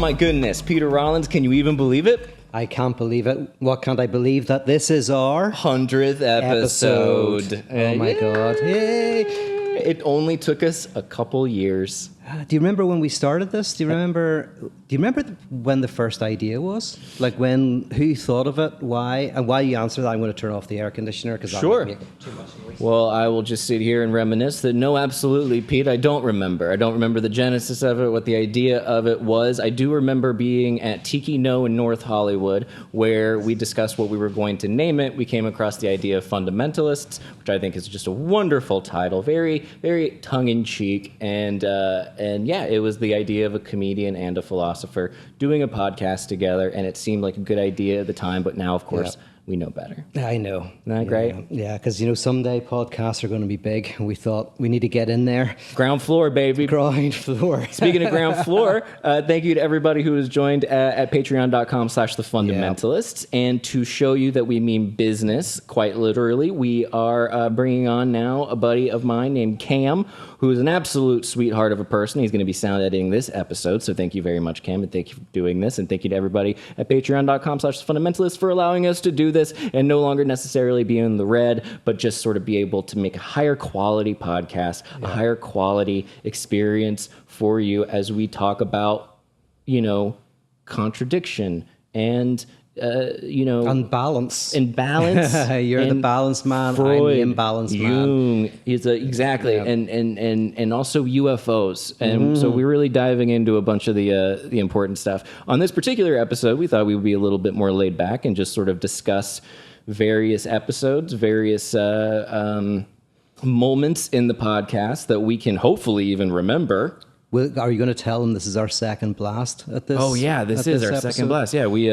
my goodness, Peter Rollins, can you even believe it? I can't believe it. What can't I believe? That this is our 100th episode. Oh my God. Hey. It only took us a couple years. Do you remember when we started this? Do you remember when the first idea was? Like who thought of it? Why? And while you answer that, I'm going to turn off the air conditioner because Sure. that might make too much noise. Well, I will just sit here and reminisce that no, absolutely, Pete, I don't remember. I don't remember the genesis of it, what the idea of it was. I do remember being at Tiki No in North Hollywood, where we discussed what we were going to name it. We came across the idea of Fundamentalists, which I think is just a wonderful title, very, very tongue-in-cheek, and yeah, it was the idea of a comedian and a philosopher doing a podcast together, and it seemed like a good idea at the time, but now, of course, we know better. I know. Isn't that great? Yeah, because, someday podcasts are going to be big, and we thought we need to get in there. Ground floor, baby. Ground floor. Speaking of ground floor, thank you to everybody who has joined at patreon.com/thefundamentalists. And to show you that we mean business, quite literally, we are bringing on now a buddy of mine named Cam, who is an absolute sweetheart of a person. He's going to be sound editing this episode. So thank you very much, Cam, and thank you for doing this. And thank you to everybody at patreon.com/thefundamentalists for allowing us to do this and no longer necessarily be in the red, but just sort of be able to make a higher quality podcast, a higher quality experience for you as we talk about, contradiction and Unbalance. Imbalance. You're the balanced man. Freud, I'm the imbalanced Jung, man. Exactly. Yeah. And also UFOs. And so we're really diving into a bunch of the important stuff. On this particular episode, we thought we would be a little bit more laid back and just sort of discuss various episodes, various moments in the podcast that we can hopefully even remember. Are you going to tell them this is our second blast at this? Oh yeah, this is our second blast. Yeah, we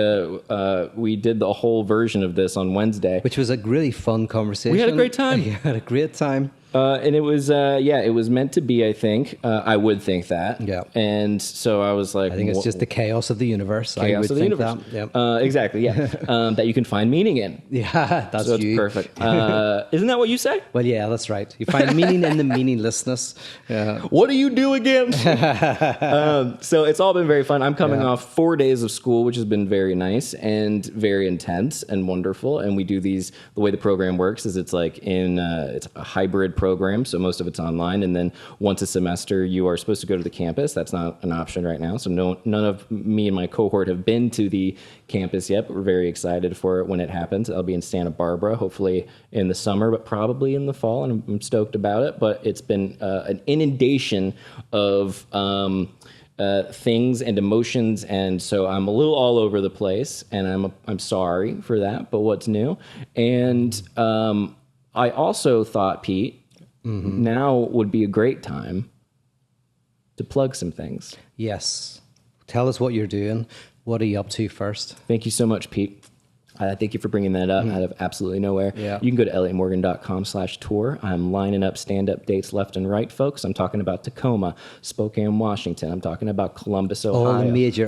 did the whole version of this on Wednesday, which was a really fun conversation. We had a great time. We had a great time. And it was it was meant to be. I think I would think that. Yeah. And so I was like, I think it's just the chaos of the universe. Chaos of the universe. That. Yeah. Exactly. Yeah. That you can find meaning in. Yeah, that's so perfect. Isn't that what you say? Well, yeah, that's right. You find meaning in the meaninglessness. Yeah. What do you do again? So it's all been very fun. I'm coming off 4 days of school, which has been very nice and very intense and wonderful. And we do these. The way the program works is it's like it's a hybrid program, so most of it's online, and then once a semester you are supposed to go to the campus. That's not an option right now, so none of me and my cohort have been to the campus yet, but we're very excited for it when it happens. I'll be in Santa Barbara, hopefully in the summer, but probably in the fall, and I'm stoked about it. But it's been an inundation of things and emotions, and so I'm a little all over the place, and I'm sorry for that, but what's new? And I also thought, Pete, now would be a great time to plug some things. Yes. Tell us what you're doing. What are you up to first? Thank you so much, Pete. Thank you for bringing that up out of absolutely nowhere. Yeah. You can go to elliottmorgan.com/tour. I'm lining up stand-up dates left and right, folks. I'm talking about Tacoma, Spokane, Washington. I'm talking about Columbus, Ohio.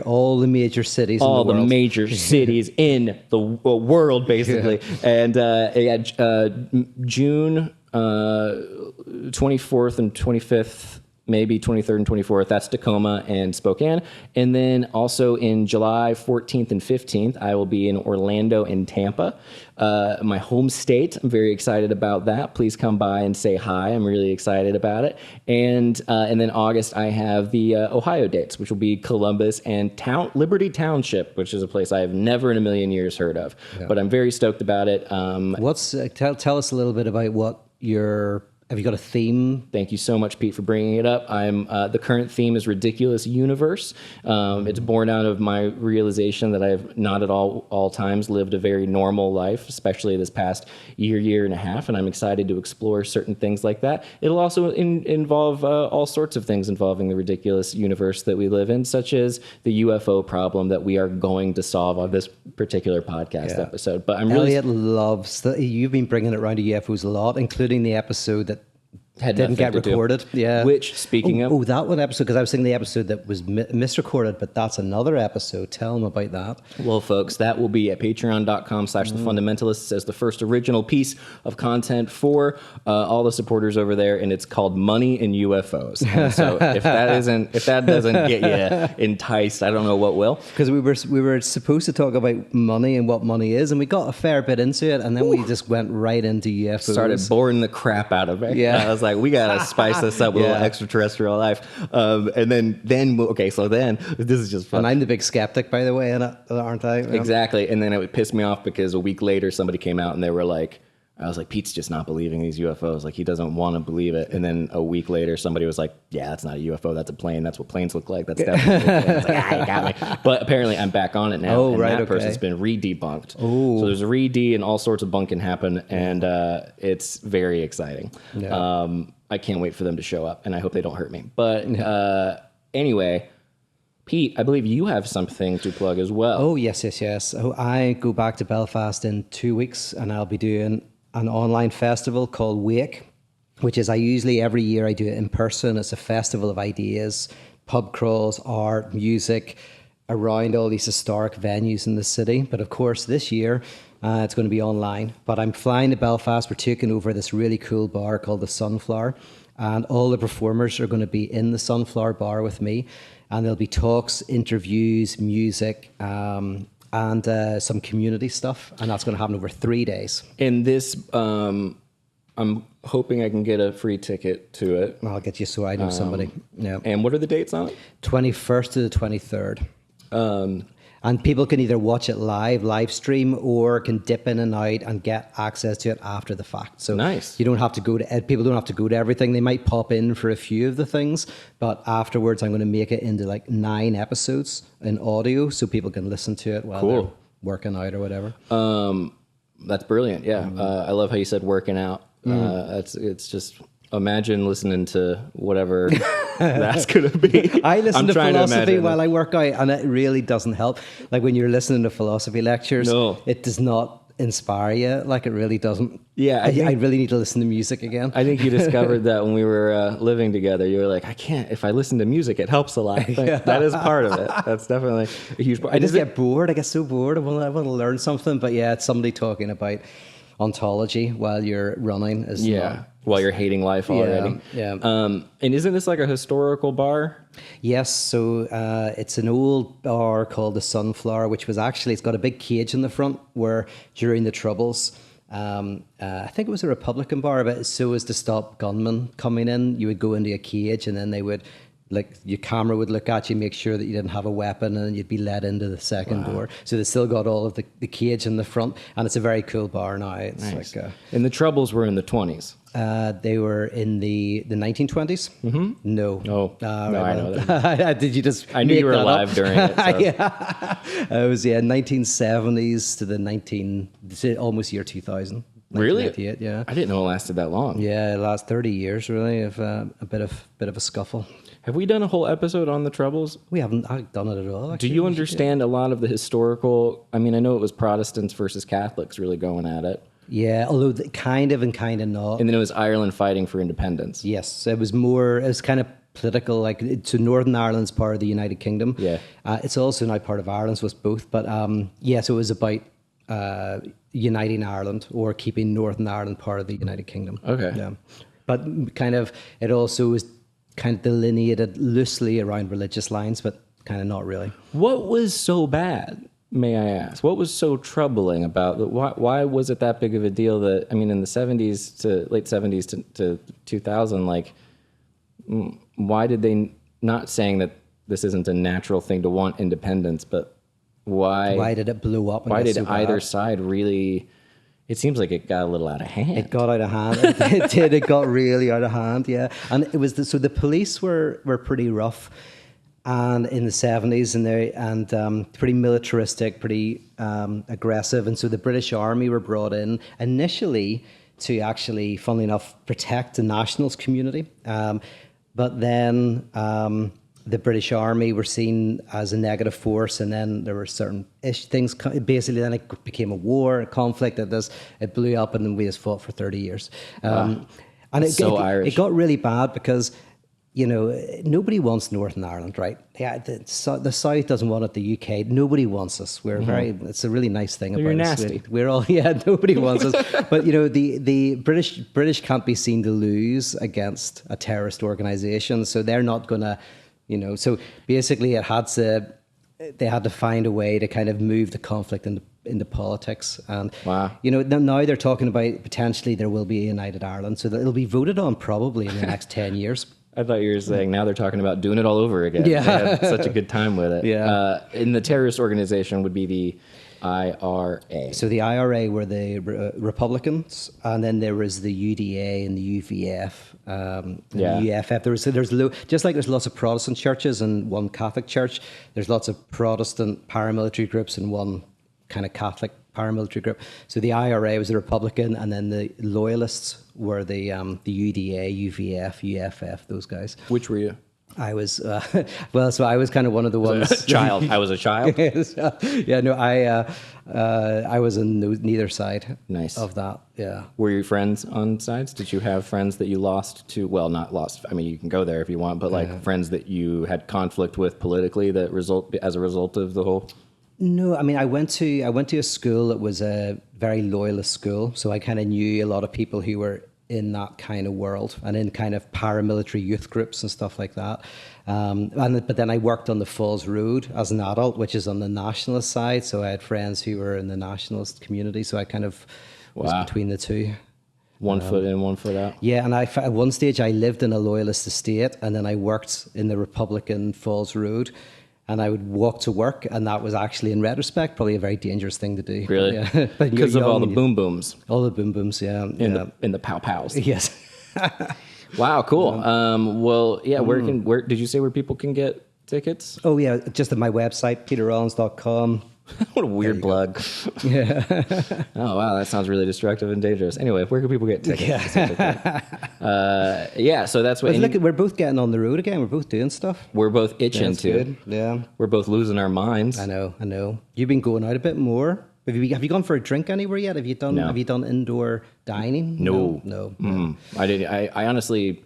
All the major cities all in the world. All the major cities in the world, basically. Yeah. And June 24th and 25th, maybe 23rd and 24th, that's Tacoma and Spokane. And then also in July 14th and 15th, I will be in Orlando and Tampa, my home state. I'm very excited about that. Please come by and say hi. I'm really excited about it. And then August, I have the Ohio dates, which will be Columbus and Liberty Township, which is a place I have never in a million years heard of. Yeah. But I'm very stoked about it. Tell us a little bit about what have you got a theme? Thank you so much, Pete, for bringing it up. The current theme is Ridiculous Universe. It's born out of my realization that I've not at all times lived a very normal life, especially this past year and a half, and I'm excited to explore certain things like that. It'll also involve all sorts of things involving the ridiculous universe that we live in, such as the UFO problem that we are going to solve on this particular podcast episode. But I'm really... Elliott loves you've been bringing it around to UFOs a lot, including the episode that didn't get nothing to do. recorded. Yeah. Which, speaking of... Oh, that one episode, because I was thinking the episode that was misrecorded, but that's another episode. Tell them about that. Well, folks, that will be at patreon.com/thefundamentalists as the first original piece of content for all the supporters over there, and it's called Money and UFOs. And so if that doesn't get you enticed, I don't know what will. Because we were supposed to talk about money and what money is, and we got a fair bit into it, and then we just went right into UFOs. Started boring the crap out of it. Yeah. I was like, we gotta spice this up with a little extraterrestrial life. And then this is just fun. And I'm the big skeptic, by the way, aren't I? Exactly. And then it would piss me off because a week later somebody came out and they were like, I was like, Pete's just not believing these UFOs. Like, he doesn't want to believe it. And then a week later, somebody was like, yeah, that's not a UFO. That's a plane. That's what planes look like. That's definitely a plane. I was like, you got me. But apparently I'm back on it now. Oh, and right, that person's been re-debunked. Oh. So there's a re-de and all sorts of bunking happen. And it's very exciting. Yeah. I can't wait for them to show up. And I hope they don't hurt me. But anyway... Pete, I believe you have something to plug as well. Oh, yes. Oh, I go back to Belfast in 2 weeks, and I'll be doing an online festival called Wake, which is every year I do it in person. It's a festival of ideas, pub crawls, art, music, around all these historic venues in the city. But of course, this year, it's going to be online. But I'm flying to Belfast. We're taking over this really cool bar called the Sunflower, and all the performers are going to be in the Sunflower bar with me. And there'll be talks, interviews, music, and some community stuff. And that's going to happen over 3 days. And this, I'm hoping I can get a free ticket to it. I'll get you so I know somebody. Yeah. And what are the dates on it? 21st to the 23rd. And people can either watch it live stream, or can dip in and out and get access to it after the fact. So nice. You don't have to people don't have to go to everything. They might pop in for a few of the things, but afterwards I'm going to make it into like 9 episodes in audio so people can listen to it while they're working out or whatever. That's brilliant. Yeah. I love how you said working out. It's just... Imagine listening to whatever that's going to be. I listen to philosophy while I work out, and it really doesn't help. Like when you're listening to philosophy lectures, it does not inspire you. Like it really doesn't. Yeah, I really need to listen to music again. I think you discovered that when we were living together. You were like, I can't. If I listen to music, it helps a lot. That is part of it. That's definitely a huge part. I just get bored. I get so bored. I want to learn something. But yeah, it's somebody talking about ontology while you're running is while you're hating life already. Yeah. And isn't this like a historical bar? Yes. So it's an old bar called the Sunflower, which was it's got a big cage in the front where during the Troubles, I think it was a Republican bar, but so as to stop gunmen coming in, you would go into a cage and then they would... Like your camera would look at you, make sure that you didn't have a weapon, and you'd be let into the second door. So they still got all of the cage in the front, and it's a very cool bar now. It's nice. like and the Troubles were in the 20s. They were in the 1920s. Mm-hmm. No. Oh, no, right, I know that. Did you just? I knew you were alive during it. So. Yeah, it was 1970s to the almost year 2000. Really? Yeah. I didn't know it lasted that long. Yeah, it lasted 30 years really of a bit of a scuffle. Have we done a whole episode on the Troubles? We haven't done it at all. Actually. Do you understand a lot of the historical... I mean, I know it was Protestants versus Catholics really going at it. Yeah, although kind of and kind of not. And then it was Ireland fighting for independence. Yes, it was kind of political. Like, so Northern Ireland's part of the United Kingdom. Yeah. It's also now part of Ireland, so it's both. But so it was about uniting Ireland or keeping Northern Ireland part of the United Kingdom. Okay. Yeah. But kind of, it also was kind of delineated loosely around religious lines, but kind of not really. What was so bad, may I ask? What was so troubling about it? Why was it that big of a deal that, I mean, in the 70s to late 70s to 2000, like, why did they, not saying that this isn't a natural thing to want independence, but why did it blow up? Why did either side really... It seems like it got a little out of hand. It got out of hand. It did. It got really out of hand. Yeah, and it was so the police were pretty rough, and in the 70s, and pretty militaristic, pretty aggressive, and so the British Army were brought in initially to actually, funnily enough, protect the nationals community, but then. The British Army were seen as a negative force, and then there were certain things. Basically, then it became a war, a conflict. It blew up, and then we just fought for 30 years. And So Irish. It got really bad because, you know, nobody wants Northern Ireland, right? Yeah, the South doesn't want it, the UK. Nobody wants us. We're it's a really nice thing You're about us. nasty. We're all, nobody wants us. But, you know, the British can't be seen to lose against a terrorist organization. So they're not going to, you know, so basically they had to find a way to kind of move the conflict into politics. And, you know, now they're talking about potentially there will be a United Ireland. So that it'll be voted on probably in the next 10 years. I thought you were saying now they're talking about doing it all over again. Yeah. They had such a good time with it. Yeah. And the terrorist organization would be the IRA. So the IRA were the Republicans, and then there was the UDA and the UVF, and the UFF. Just like there's lots of Protestant churches and one Catholic church, there's lots of Protestant paramilitary groups and one kind of Catholic paramilitary group. So the IRA was the Republican, and then the Loyalists were the UDA, UVF, UFF, those guys. Which were you? I was so I was kind of one of the ones. Child. I was a child. Yeah, no, I was on neither side. Nice. Of that. Yeah. Were you friends on sides? Did you have friends that you lost to? Well, not lost. I mean, you can go there if you want, but like friends that you had conflict with politically that as a result of the whole. No, I mean, I went to a school that was a very loyalist school, so I kind of knew a lot of people who were in that kind of world and in kind of paramilitary youth groups and stuff like that. But then I worked on the Falls Road as an adult, which is on the nationalist side. So I had friends who were in the nationalist community. So I kind of was between the two. One foot in, one foot out. Yeah, and at one stage I lived in a loyalist estate, and then I worked in the Republican Falls Road. And I would walk to work, and that was actually, in retrospect, probably a very dangerous thing to do. Really? Yeah. Because of all the boom booms. All the boom booms, yeah. In the pow pows. Yes. Wow, cool. Well, yeah. Where did you say where people can get tickets? Oh yeah, just at my website, peterrollins.com. What a weird plug. Yeah. Oh, wow. That sounds really destructive and dangerous. Anyway, where can people get tickets? Yeah. So that's what. Look, we're both getting on the road again. We're both doing stuff. We're both itching to. Good. Yeah. We're both losing our minds. I know. You've been going out a bit more. Have you gone for a drink anywhere yet? Have you done indoor dining? No. I didn't. I honestly.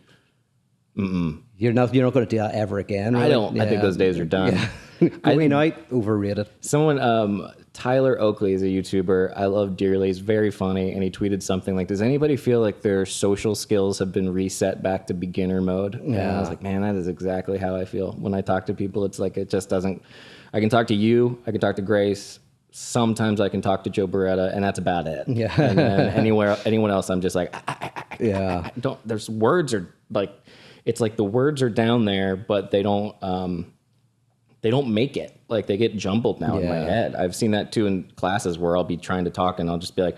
You're not going to do that ever again. Really? I don't. Yeah. I think those days are done. Yeah. Going out, overrated. Someone, Tyler Oakley is a YouTuber I love dearly. He's very funny, and he tweeted something like, does anybody feel like their social skills have been reset back to beginner mode? Yeah. And I was like, man, that is exactly how I feel. When I talk to people, it's like it just doesn't... I can talk to you, I can talk to Grace, sometimes I can talk to Joe Beretta, and that's about it. Yeah. And then anyone else, I'm just like... Yeah. There's words are like... It's like the words are down there, but they don't make it. Like they get jumbled now in my head. I've seen that too in classes where I'll be trying to talk and I'll just be like,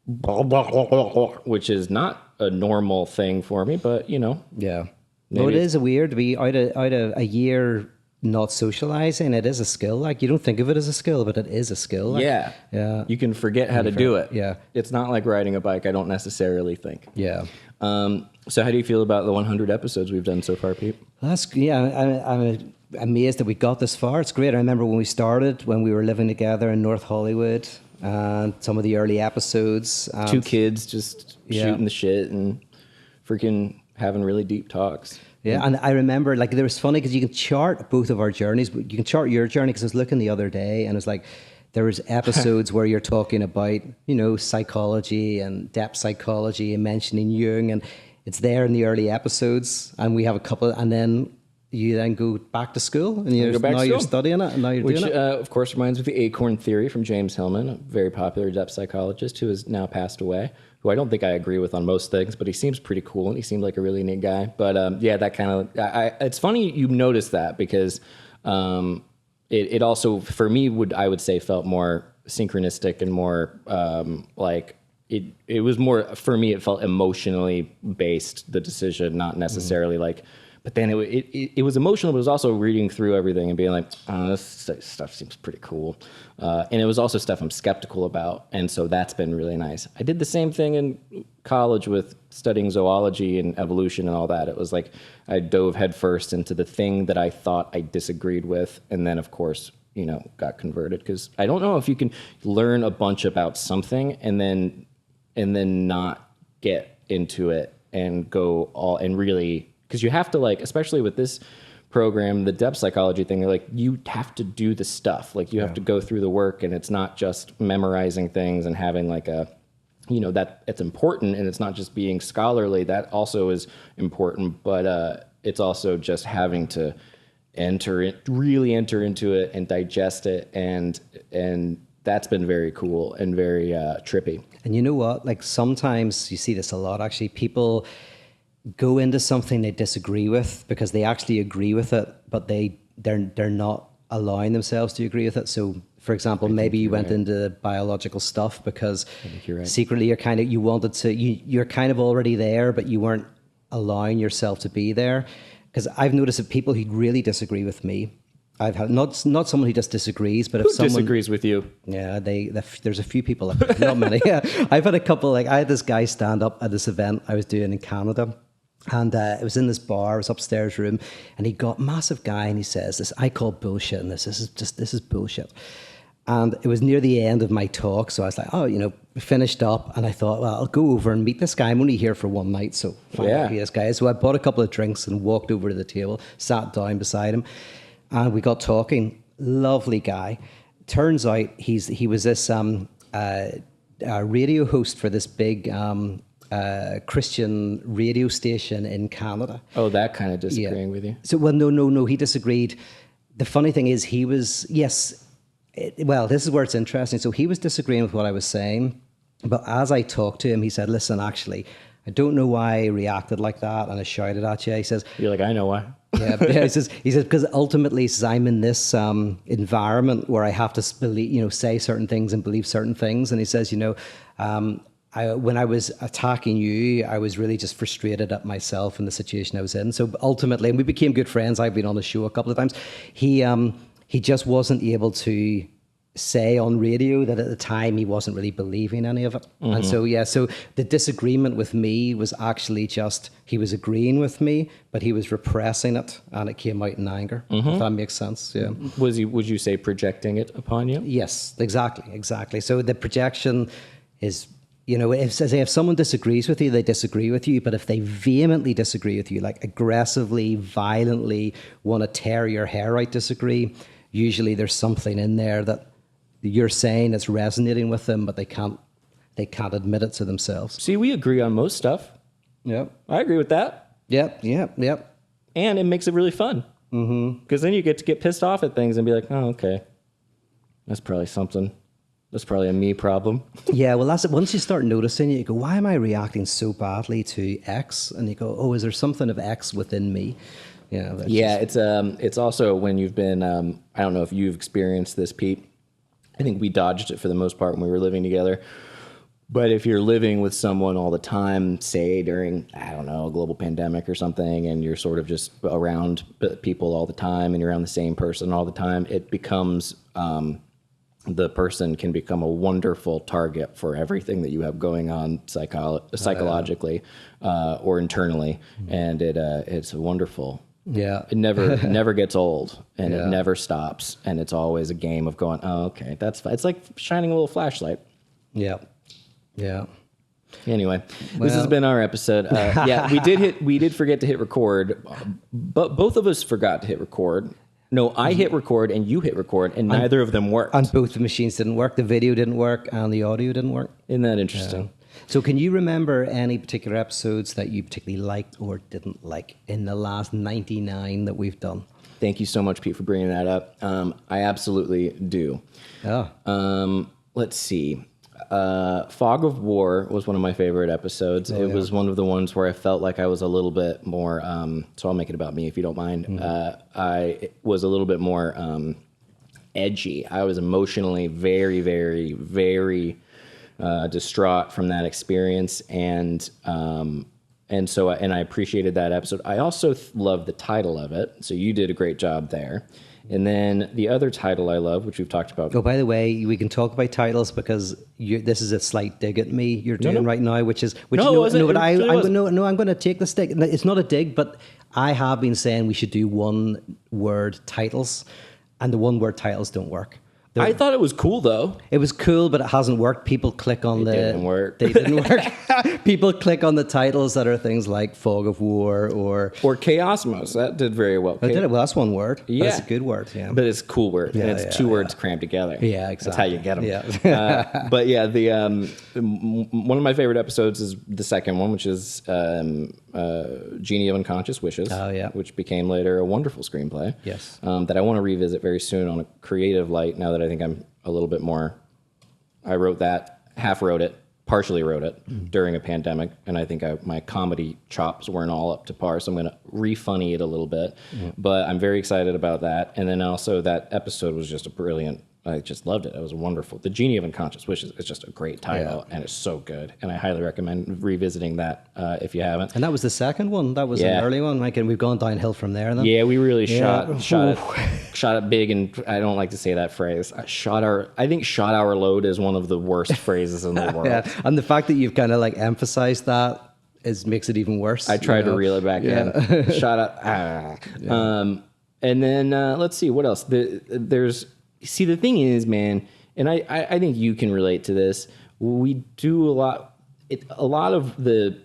blah, blah, blah, blah, blah, which is not a normal thing for me, but you know. Yeah. No, it is weird to be out of a year not socializing. It is a skill. Like you don't think of it as a skill, but it is a skill. Like, yeah. You can forget how to do it. Yeah. It's not like riding a bike. I don't necessarily think. Yeah. So how do you feel about the 100 episodes we've done so far, Pete? I'm amazed that we got this far. It's great. I remember when we started, when we were living together in North Hollywood, and some of the early episodes. Two kids just shooting the shit and freaking having really deep talks. Yeah, and I remember, like, it was funny because you can chart both of our journeys. You can chart your journey because I was looking the other day, and it's like there was episodes where you're talking about, you know, psychology and depth psychology and mentioning Jung, and it's there in the early episodes, and we have a couple, and then you then go back to school, and you're studying it, and now you're doing it. Which, of course, reminds me of the Acorn Theory from James Hillman, a very popular depth psychologist who has now passed away, who I don't think I agree with on most things, but he seems pretty cool, and he seemed like a really neat guy. But yeah, that kind of... it's funny you notice that, because it also, for me, I would say felt more synchronistic and more like... It was more, for me, it felt emotionally based, the decision, not necessarily like... But then it was emotional, but it was also reading through everything and being like, oh, this stuff seems pretty cool. And it was also stuff I'm skeptical about. And so that's been really nice. I did the same thing in college with studying zoology and evolution and all that. It was like I dove headfirst into the thing that I thought I disagreed with. And then, of course, you know, got converted. Because I don't know if you can learn a bunch about something and then not get into it and go all and really, because you have to, like, especially with this program, the depth psychology thing, like, you have to do the stuff, like you have to go through the work, and it's not just memorizing things and having like a, that it's important, and it's not just being scholarly, that also is important, but it's also just having to really enter into it and digest it, and that's been very cool and very trippy. And you know what? Like, sometimes you see this a lot, actually. People go into something they disagree with because they actually agree with it, but they're not allowing themselves to agree with it. So, for example, maybe you went into biological stuff because secretly you're kind of already there, but you weren't allowing yourself to be there. Because I've noticed that people who really disagree with me, I've had not someone who just disagrees, but if someone disagrees with you, there's a few people, not many. Yeah, I've had a couple. Like, I had this guy stand up at this event I was doing in Canada, and it was in this bar. It was upstairs room, and he got massive guy, and he says, "This I call bullshit, and this is bullshit." And it was near the end of my talk, so I was like, finished up, and I thought, well, I'll go over and meet this guy. I'm only here for one night, so find out who this guy is. So I bought a couple of drinks and walked over to the table, sat down beside him, and we got talking. Lovely guy. Turns out he was this radio host for this big Christian radio station in Canada. Oh, that kind of disagreeing with you? So, well, no, he disagreed. The funny thing is, he was, this is where it's interesting. So he was disagreeing with what I was saying, but as I talked to him, he said, "Listen, actually, I don't know why I reacted like that and I shouted at you." He says, "You're like, I know why." He says, because ultimately, he says, I'm in this environment where I have to believe, say certain things and believe certain things. And he says, when I was attacking you, I was really just frustrated at myself and the situation I was in. So ultimately, and we became good friends. I've been on the show a couple of times. He just wasn't able to say on radio that at the time he wasn't really believing any of it. Mm-hmm. And so the disagreement with me was actually just, he was agreeing with me, but he was repressing it, and it came out in anger. Mm-hmm. If that makes sense. Yeah. Would you say projecting it upon you? Yes, exactly. So the projection is, if someone disagrees with you, they disagree with you. But if they vehemently disagree with you, like aggressively, violently want to tear your hair out, disagree, usually there's something in there that you're saying that's resonating with them, but they can't admit it to themselves. See, we agree on most stuff. Yep. I agree with that. Yep. And it makes it really fun. Because then you get to get pissed off at things and be like, oh, okay, that's probably something. That's probably a me problem. Yeah, well, that's it. Once you start noticing it, you go, why am I reacting so badly to X? And you go, oh, is there something of X within me? It's also when you've been, I don't know if you've experienced this, Pete. I think we dodged it for the most part when we were living together. But if you're living with someone all the time, say during, I don't know, a global pandemic or something, and you're sort of just around people all the time and you're around the same person all the time, it becomes, the person can become a wonderful target for everything that you have going on psychologically or internally. Mm-hmm. And it's wonderful. Yeah. It never gets old, and it never stops. And it's always a game of going, oh, okay, that's fine. It's like shining a little flashlight. Yeah. Anyway, this has been our episode. We did forget to hit record, but both of us forgot to hit record. No, I hit record and you hit record, and neither of them worked. And both the machines didn't work. The video didn't work and the audio didn't work. Isn't that interesting? Yeah. So can you remember any particular episodes that you particularly liked or didn't like in the last 99 that we've done? Thank you so much, Pete, for bringing that up. I absolutely do. Oh. Let's see. Fog of War was one of my favorite episodes. It was one of the ones where I felt like I was a little bit more, so I'll make it about me if you don't mind. Mm-hmm. I was a little bit more edgy. I was emotionally very, very, very distraught from that experience, and I appreciated that episode. I also loved the title of it, so you did a great job there. And then the other title I love, which we've talked about. Oh, by the way, we can talk about titles because this is a slight dig at me you're doing right now, I'm going to take this dig. It's not a dig, but I have been saying we should do one-word titles, and the one-word titles don't work. I thought it was cool though. It was cool, but it hasn't worked. People click on It didn't work. They didn't work. People click on the titles that are things like Fog of War or Chaosmos. That did very well. did it? Well, that's one word. Yeah. That's a good word. Yeah. But it's a cool word. Yeah, and it's two words crammed together. Yeah, exactly. That's how you get them. Yeah. But yeah, one of my favorite episodes is the second one, which is Genie of Unconscious Wishes. Oh, yeah. Which became later a wonderful screenplay. Yes. That I want to revisit very soon on a creative light now that I think I'm a little bit more. I wrote that, half wrote it, partially wrote it during a pandemic, and I think my comedy chops weren't all up to par, so I'm going to re-funny it a little bit. But I'm very excited about that. And then also that episode was just a brilliant. I just loved it. It was wonderful. The Genie of Unconscious Wishes is just a great title, and it's so good. And I highly recommend revisiting that if you haven't. And that was the second one. That was an early one. Like, and we've gone downhill from there. Then. Yeah, we really shot it big, and I don't like to say that phrase. I think shot our load is one of the worst phrases in the world. Yeah, and the fact that you've kind of like emphasized that makes it even worse. I tried to reel it back in. Shot up. And then let's see what else. See, the thing is, man, and I think you can relate to this. We do a lot. A lot of the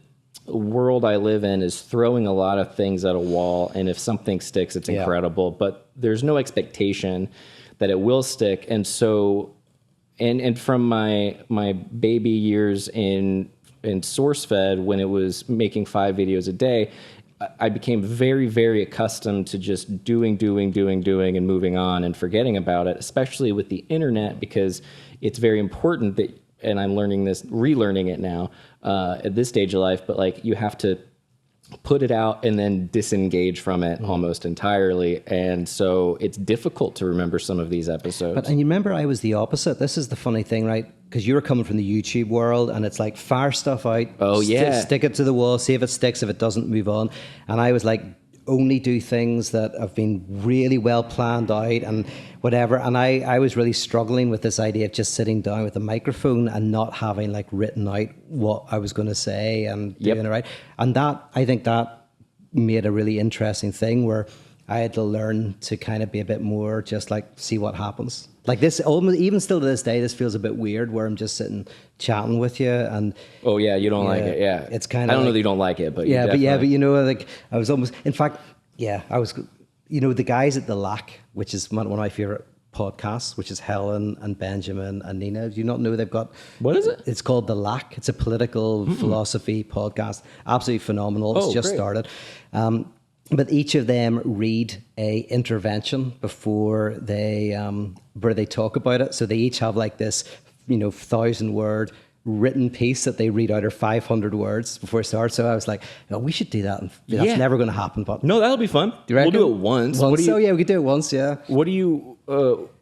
world I live in is throwing a lot of things at a wall, and if something sticks, it's incredible. But there's no expectation that it will stick, and so, and from my baby years in SourceFed, when it was making 5 videos a day, I became very, very accustomed to just doing and moving on and forgetting about it, especially with the internet, because it's very important that, and I'm relearning it now at this stage of life, but like you have to put it out and then disengage from it almost entirely. And so it's difficult to remember some of these episodes. And you remember I was the opposite. This is the funny thing, right? Because you were coming from the YouTube world and it's like fire stuff out. Oh, yeah. Stick it to the wall, see if it sticks, if it doesn't, move on. And I was like, only do things that have been really well planned out and whatever. And I was really struggling with this idea of just sitting down with a microphone and not having like written out what I was going to say and doing it right. And I think that made a really interesting thing where I had to learn to kind of be a bit more just like see what happens. Like this, almost even still to this day, this feels a bit weird where I'm just sitting chatting with you and oh yeah, you don't like it, yeah. It's kind of I don't know that you don't like it, but but you know, like I was almost. In fact, I was. You know, the guys at the Lack, which is one of my favorite podcasts, which is Helen and Benjamin and Nina. Do you not know they've got? What is it? It's called The Lack. It's a political philosophy podcast. Absolutely phenomenal. It's just started. But each of them read a intervention before they where they talk about it. So they each have like this, 1,000-word written piece that they read out, or 500 words before it starts. So I was like, we should do that. And that's never going to happen. But no, that'll be fun. We'll do it once. We could do it once. Yeah. What do you?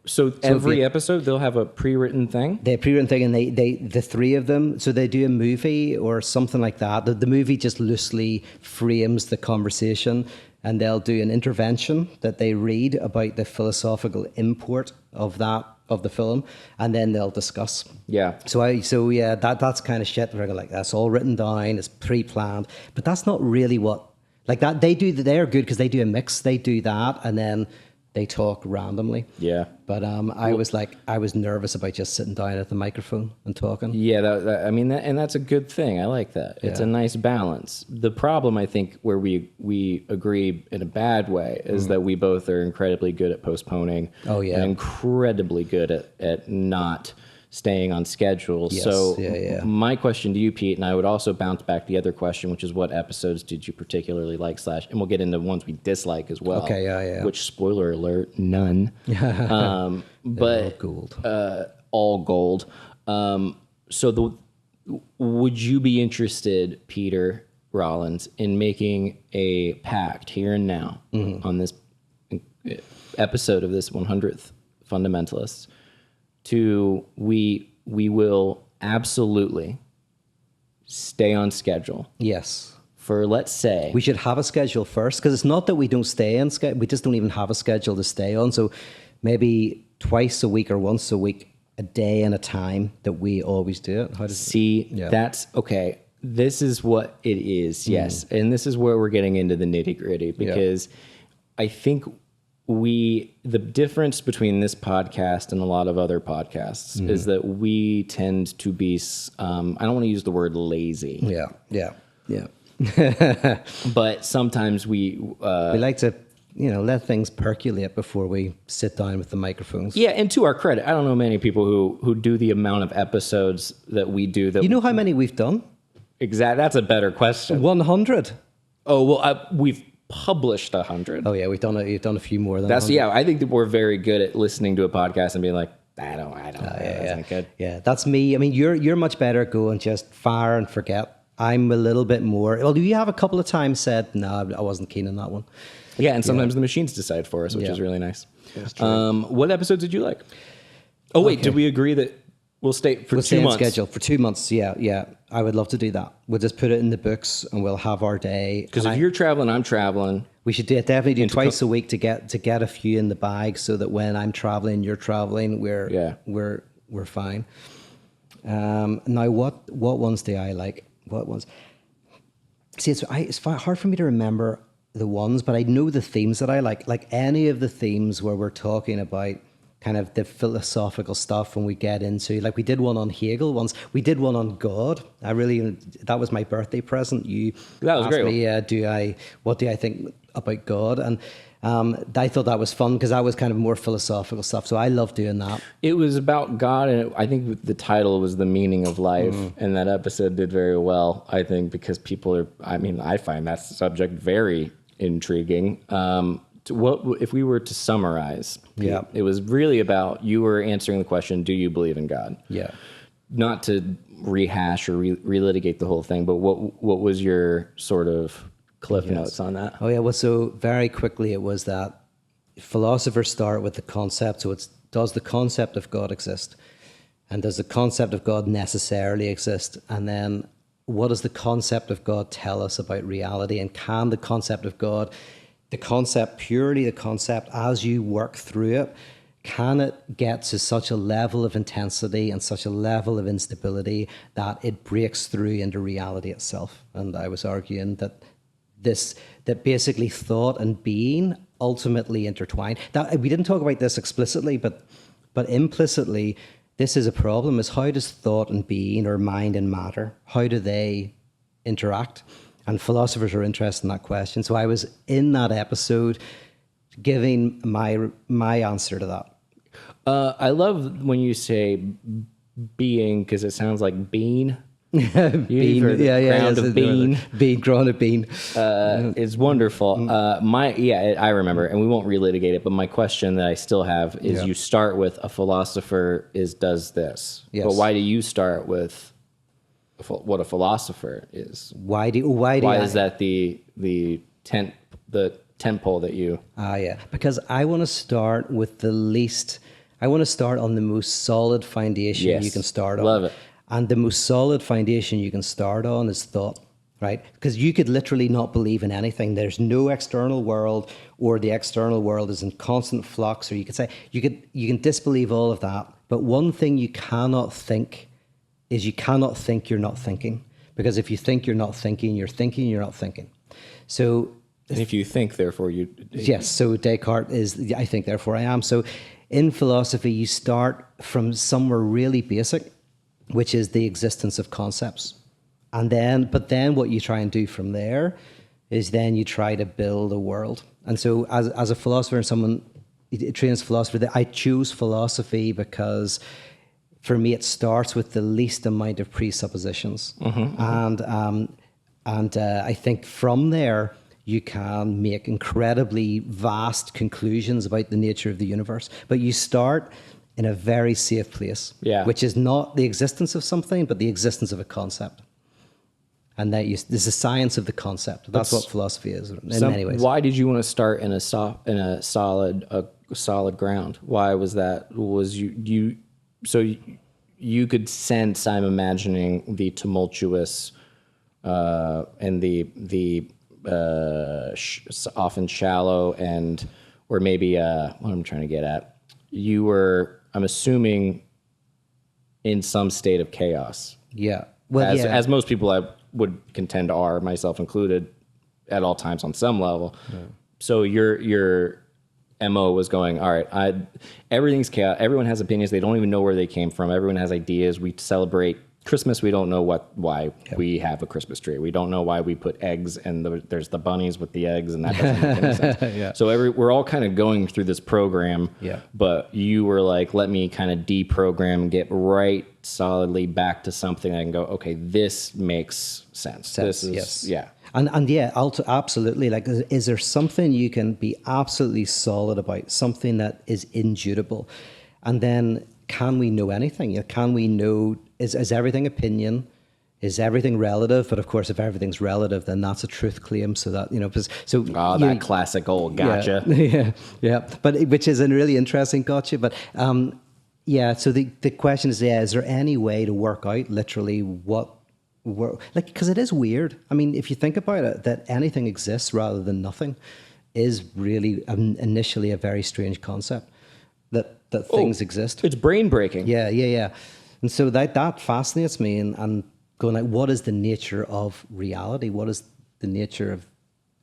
So every episode they'll have a pre-written thing. They have a pre-written thing, and the 3 of them. So they do a movie or something like that. The movie just loosely frames the conversation, and they'll do an intervention that they read about the philosophical import of the film, and then they'll discuss. Yeah. That's kind of shit. We're like, that's all written down. It's pre-planned, but that's not really what like that they do. They're good because they do a mix. They do that, and then they talk randomly. Yeah. But I was nervous about just sitting down at the microphone and talking. Yeah, and that's a good thing. I like that. It's a nice balance. The problem, I think, where we agree in a bad way is that we both are incredibly good at postponing. Oh, yeah. And incredibly good at not staying on schedule. Yes. So my question to you, Pete, and I would also bounce back the other question, which is what episodes did you particularly like / and we'll get into ones we dislike as well. Okay, yeah. Which, spoiler alert, none. But all gold. Would you be interested, Peter Rollins, in making a pact here and now on this episode of this 100th Fundamentalists? We will absolutely stay on schedule. Yes. For, let's say, we should have a schedule first, because it's not that we don't stay on schedule. We just don't even have a schedule to stay on. So maybe twice a week or once a week, a day and a time that we always do it. That's okay. This is what it is. Yes. And this is where we're getting into the nitty gritty, because I think the difference between this podcast and a lot of other podcasts is that we tend to be, I don't want to use the word lazy. Yeah. But sometimes we like to, let things percolate before we sit down with the microphones. Yeah, and to our credit, I don't know many people who do the amount of episodes that we do. That You know how many we've done? That's a better question. 100. Oh, well, we've published 100. Oh yeah, you've done a few more than That's 100. I think that we're very good at listening to a podcast and being like, I don't. That's not good. Yeah, that's me. I mean, you're much better at going just fire and forget. I'm a little bit more. Well, you have a couple of times said, no, I wasn't keen on that one. Yeah, and sometimes the machines decide for us, which is really nice. That's true. What episodes did you like? Oh wait, did we agree that we'll stay for 2 months? Schedule for 2 months. Yeah. I would love to do that. We'll just put it in the books and we'll have our day. Because if you're traveling, I'm traveling. We should definitely do twice a week to get a few in the bag, so that when I'm traveling, you're traveling, we're fine. Now, what ones do I like? What ones? See, it's hard for me to remember the ones, but I know the themes that I like. Like any of the themes where we're talking about kind of the philosophical stuff when we get into, like we did one on Hegel once, we did one on God. That was my birthday present. That was asked great. Me, what do I think about God? And I thought that was fun because that was kind of more philosophical stuff. So I love doing that. It was about God, and I think the title was The Meaning of Life, and that episode did very well, I think, because I find that subject very intriguing. What if we were to summarize? Yeah. It was really about, you were answering the question, do you believe in God? Yeah. Not to rehash or relitigate the whole thing, but what was your sort of cliff notes on that? Oh yeah, well, so very quickly it was that philosophers start with the concept. So does the concept of God exist? And does the concept of God necessarily exist? And then what does the concept of God tell us about reality? And can the concept of God, purely the concept, as you work through it, can it get to such a level of intensity and such a level of instability that it breaks through into reality itself? And I was arguing that basically thought and being ultimately intertwine. That we didn't talk about this explicitly, but implicitly, this is a problem: is how does thought and being, or mind and matter, how do they interact? And philosophers are interested in that question. So I was in that episode giving my answer to that. I love when you say being, because it sounds like bean. Bean, ground of bean. Ground of bean. It's wonderful. I remember, and we won't relitigate it, but my question that I still have is, you start with a philosopher does this. Yes. But why do you start with what a philosopher is? Why is that the tent pole that you... Because I want to start with the least... I want to start on the most solid foundation you can start on. Love it. And the most solid foundation you can start on is thought, right? Because you could literally not believe in anything. There's no external world, or the external world is in constant flux, or you could say, you can disbelieve all of that. But one thing you cannot think is, you cannot think you're not thinking. Because if you think you're not thinking, you're thinking you're not thinking. So... And if you think, therefore you... Yes, so Descartes is, I think, therefore I am. So in philosophy, you start from somewhere really basic, which is the existence of concepts. But then what you try and do from there is then you try to build a world. And so as a philosopher and someone trains philosopher, I choose philosophy because for me it starts with the least amount of presuppositions. And I think from there you can make incredibly vast conclusions about the nature of the universe. But you start in a very safe place, which is not the existence of something, but the existence of a concept. And there's the science of the concept. That's what philosophy is in many ways. Why did you want to start in a solid ground? Why was that? So you could sense, I'm imagining, the tumultuous and the often shallow or maybe what I'm trying to get at. You were, I'm assuming, in some state of chaos. Yeah. Well, as most people I would contend are, myself included, at all times on some level. Yeah. So you're MO was going, all right, everything's chaos. Everyone has opinions. They don't even know where they came from. Everyone has ideas. We celebrate Christmas. We don't know why we have a Christmas tree. We don't know why we put eggs and there's the bunnies with the eggs, and that doesn't make any sense. So we're all kind of going through this program, but you were like, let me kind of deprogram and get right solidly back to something I can go, okay, this makes sense. This is, And yeah, absolutely. Like, is there something you can be absolutely solid about, something that is indubitable? And then can we know anything? Can we know, is everything opinion? Is everything relative? But of course, if everything's relative, then that's a truth claim. So that, that classic old gotcha. But which is a really interesting gotcha. But so the question is, is there any way to work out literally because it is weird. I mean, if you think about it, that anything exists rather than nothing is really initially a very strange concept. That things exist. It's brain breaking. Yeah. And so that fascinates me, and going like, what is the nature of reality? What is the nature of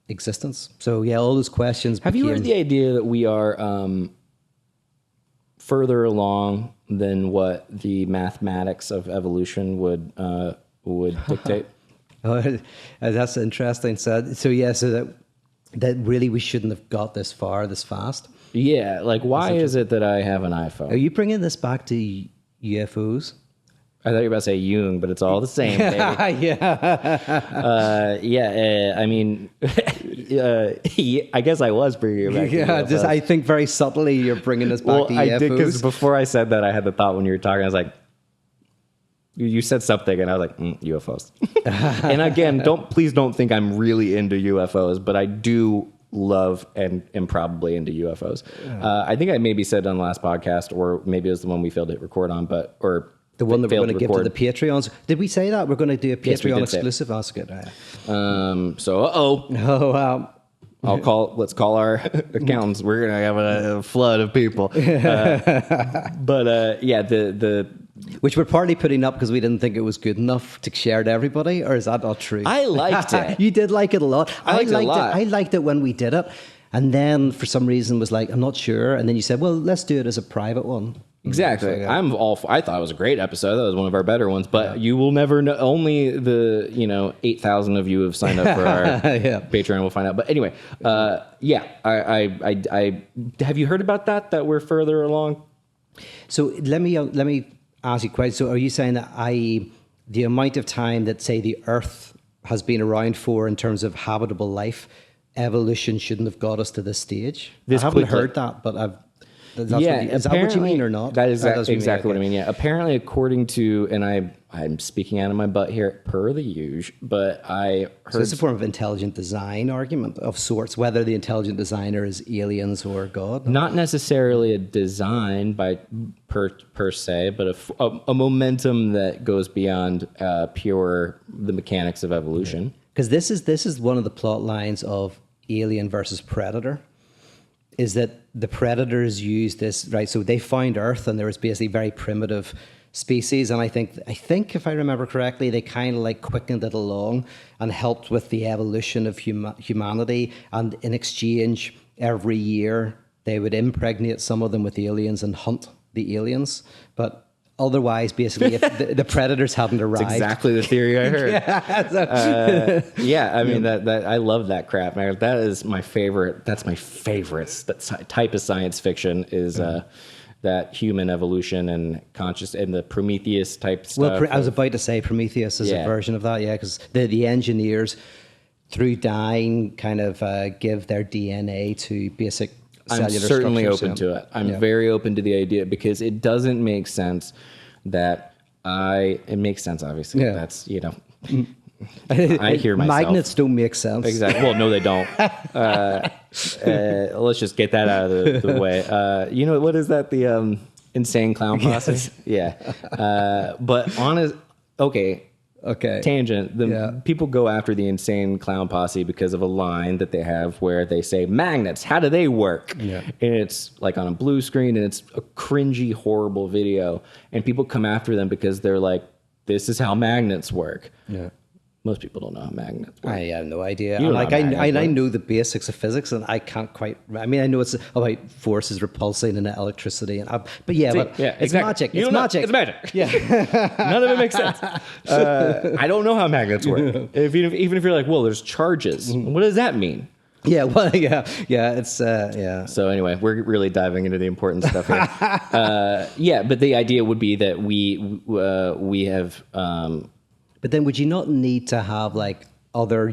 existence? So all those questions. Have you heard the idea that we are further along than what the mathematics of evolution would dictate? Oh, that's interesting. So that really we shouldn't have got this far this fast. Yeah, like why is it that I have an iPhone? Are you bringing this back to UFOs? I thought you were about to say Jung, but it's all the same. Baby. I mean, I guess I was bringing it back. To UFOs. I think very subtly you're bringing us back to UFOs. I did, because before I said that, I had the thought when you were talking. I was like, you said something, and I was like, UFOs. And again, please don't think I'm really into UFOs, but I do love and am probably into UFOs. I think I maybe said on the last podcast, or maybe it was the one we failed to hit record on, or the one that we're going to give to the Patreons. Did we say that we're going to do a Patreon exclusive? That's good. Let's call our accountants. We're going to have a flood of people. Which we're partly putting up because we didn't think it was good enough to share to everybody, or is that not true? I liked it. You did like it a lot. I liked it a lot. I liked it when we did it, and then for some reason was like, I'm not sure, and then you said, well, let's do it as a private one. Exactly. So, I thought it was a great episode. That was one of our better ones, but you will never know. Only the 8,000 of you who have signed up for our Patreon will find out. But anyway, I have you heard about that we're further along? So let me ask you a question. So are you saying that the amount of time that, say, the Earth has been around for in terms of habitable life, evolution shouldn't have got us to this stage? I haven't heard that, but is that what you mean or not? That is exactly what I mean. Yeah, apparently, according to, and I'm speaking out of my butt here, per the usual, but I heard. So it's a form of intelligent design argument of sorts, whether the intelligent designer is aliens or God. Not necessarily a design per se, but a momentum that goes beyond the mechanics of evolution. Because this is one of the plot lines of Alien versus Predator. Is that the predators use this, right? So they found Earth, and there was basically very primitive species, and I think if I remember correctly, they kind of like quickened it along and helped with the evolution of humanity. And in exchange, every year they would impregnate some of them with aliens and hunt the aliens, but otherwise, basically, if the predators hadn't arrived. That's exactly the theory I heard. I mean, that I love that crap, man. That is my favorite. That's my favorite type of science fiction is that human evolution and conscious and the Prometheus type stuff. Well, I was about to say Prometheus is a version of that, because the engineers, through dying, kind of give their DNA to basic. I'm certainly open to it. I'm very open to the idea, because it doesn't make sense that it makes sense, obviously. Yeah. That's, I hear myself. Magnets don't make sense. Exactly. Well, no, they don't. Let's just get that out of the way. What is that? The insane clown posse? Yes. Yeah. But Okay. Tangent. People go after the insane clown posse because of a line that they have where they say, magnets, how do they work? Yeah. And it's like on a blue screen, and it's a cringy, horrible video. And people come after them because they're like, this is how magnets work. Yeah. Most people don't know how magnets work. I have no idea. You And don't like know how magnets I work. know the basics of physics, and I can't quite. I mean, I know it's about forces repulsing and electricity, and but yeah, but Yeah, it's exactly. magic. You It's don't know. magic. It's magic. Yeah. None of it makes sense. I don't know how magnets work. Even if you're like, well, there's charges. What does that mean? Yeah. Well. Yeah. Yeah. It's yeah. So anyway, we're really diving into the important stuff here. Yeah, but the idea would be that we have. But then, would you not need to have like other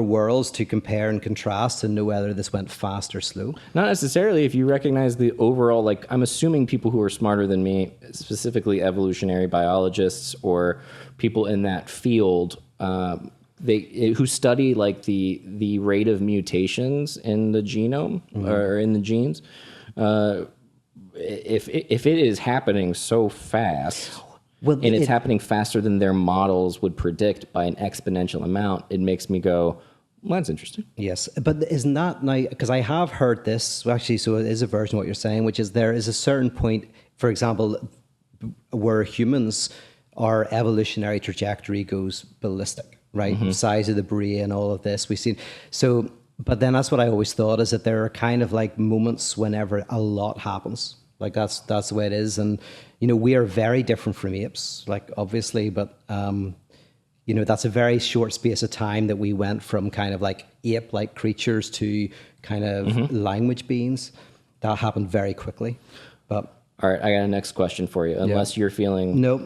worlds to compare and contrast to know whether this went fast or slow? Not necessarily. If you recognize the overall, like, I'm assuming people who are smarter than me, specifically evolutionary biologists or people in that field, who study like the rate of mutations in the genome or in the genes. If it is happening so fast. Well, and it's happening faster than their models would predict by an exponential amount, it makes me go, well, that's interesting. Yes, but isn't that now? Because I have heard this actually. So it is a version of what you're saying, which is there is a certain point, for example, where humans, our evolutionary trajectory goes ballistic, right? The size of the brain, all of this we've seen. So, but then that's what I always thought is that there are kind of like moments whenever a lot happens. Like that's the way it is, and we are very different from apes, like obviously, but that's a very short space of time that we went from kind of like ape-like creatures to kind of language beings. That happened very quickly, but. All right, I got a next question for you, unless you're feeling... No,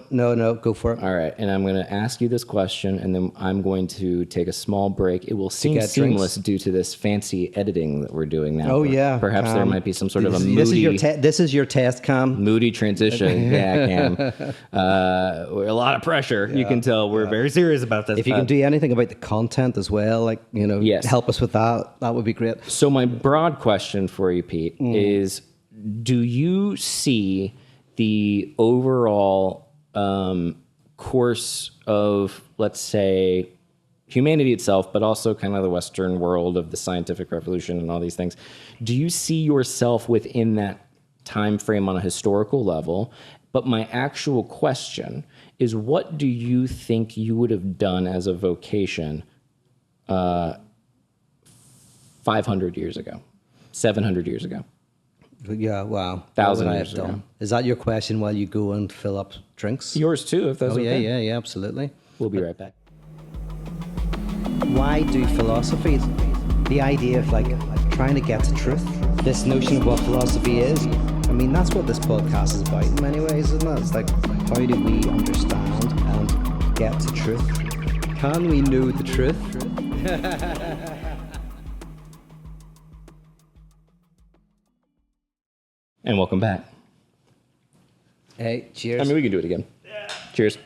go for it. All right, and I'm going to ask you this question, and then I'm going to take a small break. It will seem seamless due to this fancy editing that we're doing now. Oh, yeah. Perhaps there might be some sort of a This moody... This is your test, Cam. Moody transition. Yeah, Cam. A lot of pressure. You can tell we're very serious about this. If you can do anything about the content as well, like, Yes. help us with that, that would be great. So my broad question for you, Pete, is... Do you see the overall course of, let's say, humanity itself, but also kind of the Western world of the scientific revolution and all these things? Do you see yourself within that time frame on a historical level? But my actual question is, what do you think you would have done as a vocation 500 years ago, 700 years ago? Yeah, wow. 1,000 What would I years have done? ago. Is that your question while you go and fill up drinks? Yours too, if that's Oh, okay. yeah, absolutely. We'll be right back. Why do philosophy? The idea of like trying to get to truth. This notion of what philosophy is. I mean, that's what this podcast is about in many ways, isn't it? It's like, how do we understand and get to truth? Can we know the truth? And welcome back. Hey, cheers. I mean, we can do it again. Cheers.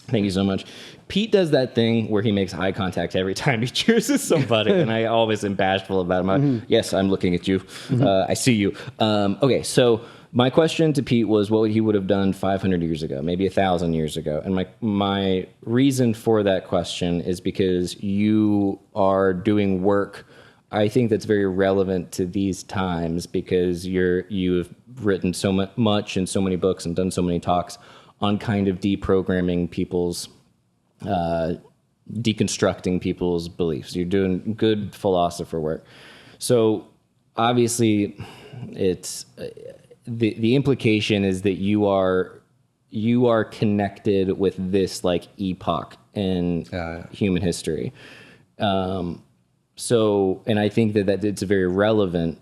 Thank you so much. Pete does that thing where he makes eye contact every time he cheers somebody, and I always am bashful about him. Yes, I'm looking at you. I see you. Okay, so my question to Pete was what he would have done 500 years ago, maybe 1,000 years ago. And my reason for that question is because you are doing work, I think, that's very relevant to these times, because you've written so much and so many books and done so many talks on kind of deprogramming people's, deconstructing people's beliefs. You're doing good philosopher work. So obviously it's the implication is that you are connected with this like epoch in human history. So, and I think that it's a very relevant,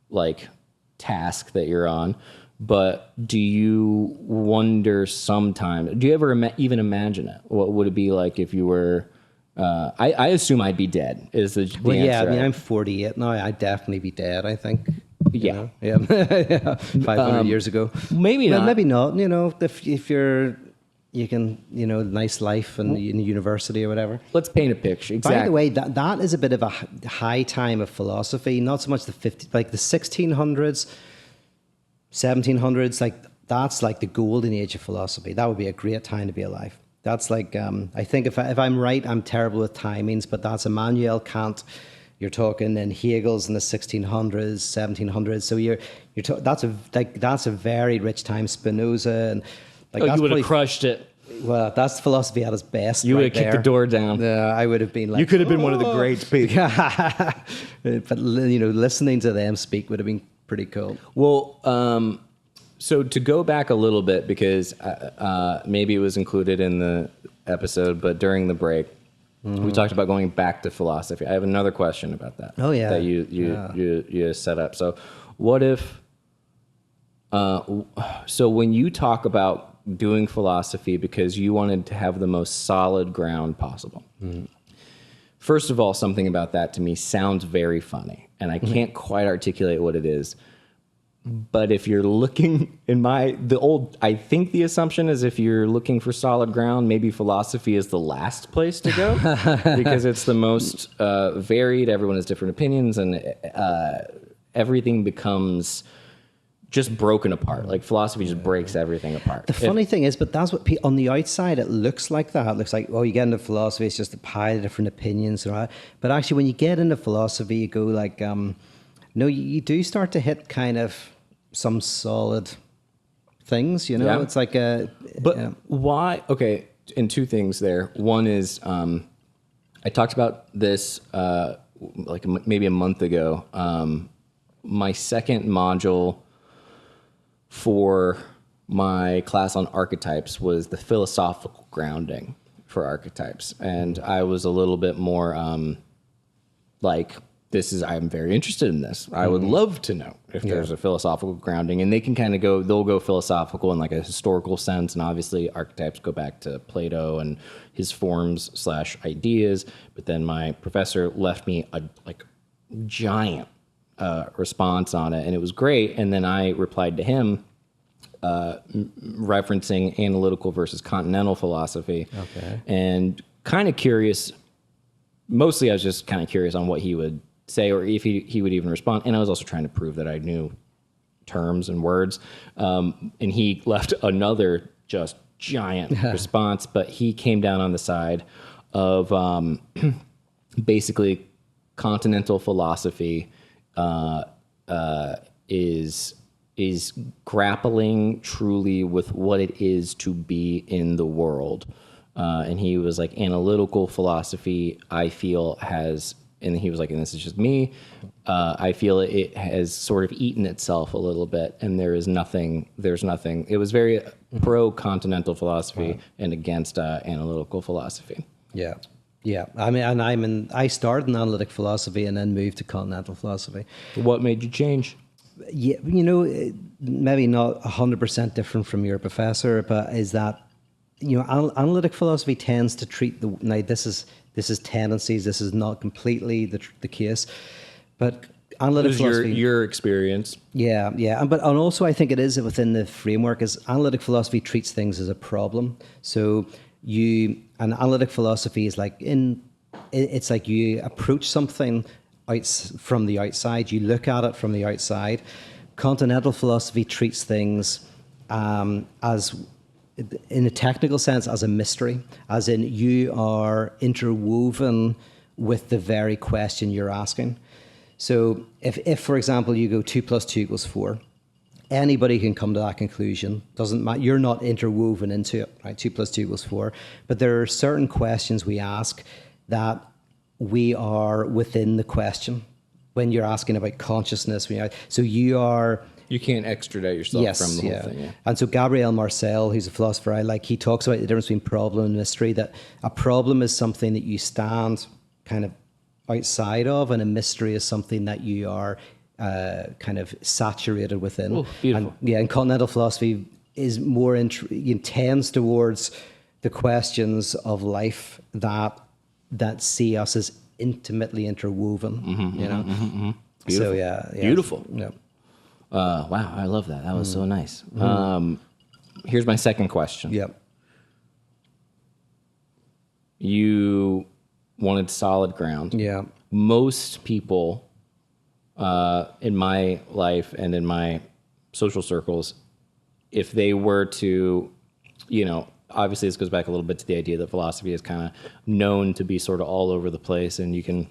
like task that you're on, but do you wonder sometime, do you ever even imagine it? What would it be like if you were, I assume I'd be dead is the Well, answer. yeah, I mean, I'm 48 now. I'd definitely be dead, I think. Yeah. Yeah. 500 years ago. Maybe Well, not. maybe not. If you can, nice life and in university or whatever. Let's paint a picture. Exactly. By the way, that is a bit of a high time of philosophy. Not so much the 1600s, 1700s. Like that's like the golden age of philosophy. That would be a great time to be alive. That's like I think if I'm right, I'm terrible with timings, but that's Immanuel Kant. You're talking in Hegel's in the 1600s, 1700s. So that's a very rich time. Spinoza and like Oh, that's you would probably have crushed it Well, that's philosophy at its best. You would right have kicked there. the door down. I would have been like, You could have been one of the greats, Pete. but listening to them speak would have been pretty cool. Well, so to go back a little bit, because maybe it was included in the episode, but during the break, we talked about going back to philosophy. I have another question about that. Oh, yeah. That you set up. So what if, so when you talk about doing philosophy because you wanted to have the most solid ground possible, first of all, something about that to me sounds very funny, and I can't quite articulate what it is. But if you're looking I think the assumption is if you're looking for solid ground, maybe philosophy is the last place to go because it's the most varied. Everyone has different opinions, and everything becomes just broken apart. Like philosophy just breaks everything apart. The funny thing is, but that's what on the outside it looks like that. It looks like, oh, you get into philosophy, it's just a pile of different opinions, right? But actually, when you get into philosophy, you go like, no, you do start to hit kind of some solid things, you know? Yeah. It's like why? Okay, and two things there. One is I talked about this like maybe a month ago. My second module for my class on archetypes was the philosophical grounding for archetypes. And I was a little bit more like, I'm very interested in this. I would love to know if there's a philosophical grounding. And they can kind of they'll go philosophical in like a historical sense. And obviously archetypes go back to Plato and his forms / ideas. But then my professor left me a giant response on it, and it was great. And then I replied to him referencing analytical versus continental philosophy. Okay. And kind of curious, mostly I was just kind of curious on what he would say or if he would even respond. And I was also trying to prove that I knew terms and words. And he left another just giant response, but he came down on the side of basically continental philosophy is grappling truly with what it is to be in the world. And he was like, analytical philosophy, I feel has, and he was like, and this is just me, I feel it has sort of eaten itself a little bit, and there's nothing. It was very pro-continental philosophy and against analytical philosophy. Yeah. Yeah, I mean, and I started in analytic philosophy and then moved to continental philosophy. What made you change? Yeah, maybe not 100% different from your professor, but is that, analytic philosophy tends to treat now this is tendencies. This is not completely the case, but analytic philosophy. Your experience. Yeah, and also I think it is within the framework is analytic philosophy treats things as a problem. So an analytic philosophy is it's like you approach something from the outside, you look at it from the outside. Continental philosophy treats things as, in a technical sense, as a mystery, as in you are interwoven with the very question you're asking. So if for example, you go 2 + 2 = 4, anybody can come to that conclusion. Doesn't matter. You're not interwoven into it, right? 2 + 2 = 4. But there are certain questions we ask that we are within the question. When you're asking about consciousness, you can't extradite yourself from the whole thing. Yeah. And so Gabriel Marcel, who's a philosopher I like, he talks about the difference between problem and mystery. That a problem is something that you stand kind of outside of, and a mystery is something that you are kind of saturated within. Oh, beautiful. And continental philosophy is more tends towards the questions of life that see us as intimately interwoven. Beautiful. So yeah. Beautiful. Yeah. Wow, I love that. That was so nice. Here's my second question. Yep. You wanted solid ground. Yeah. Most people in my life and in my social circles, if they were to, obviously this goes back a little bit to the idea that philosophy is kind of known to be sort of all over the place, and you can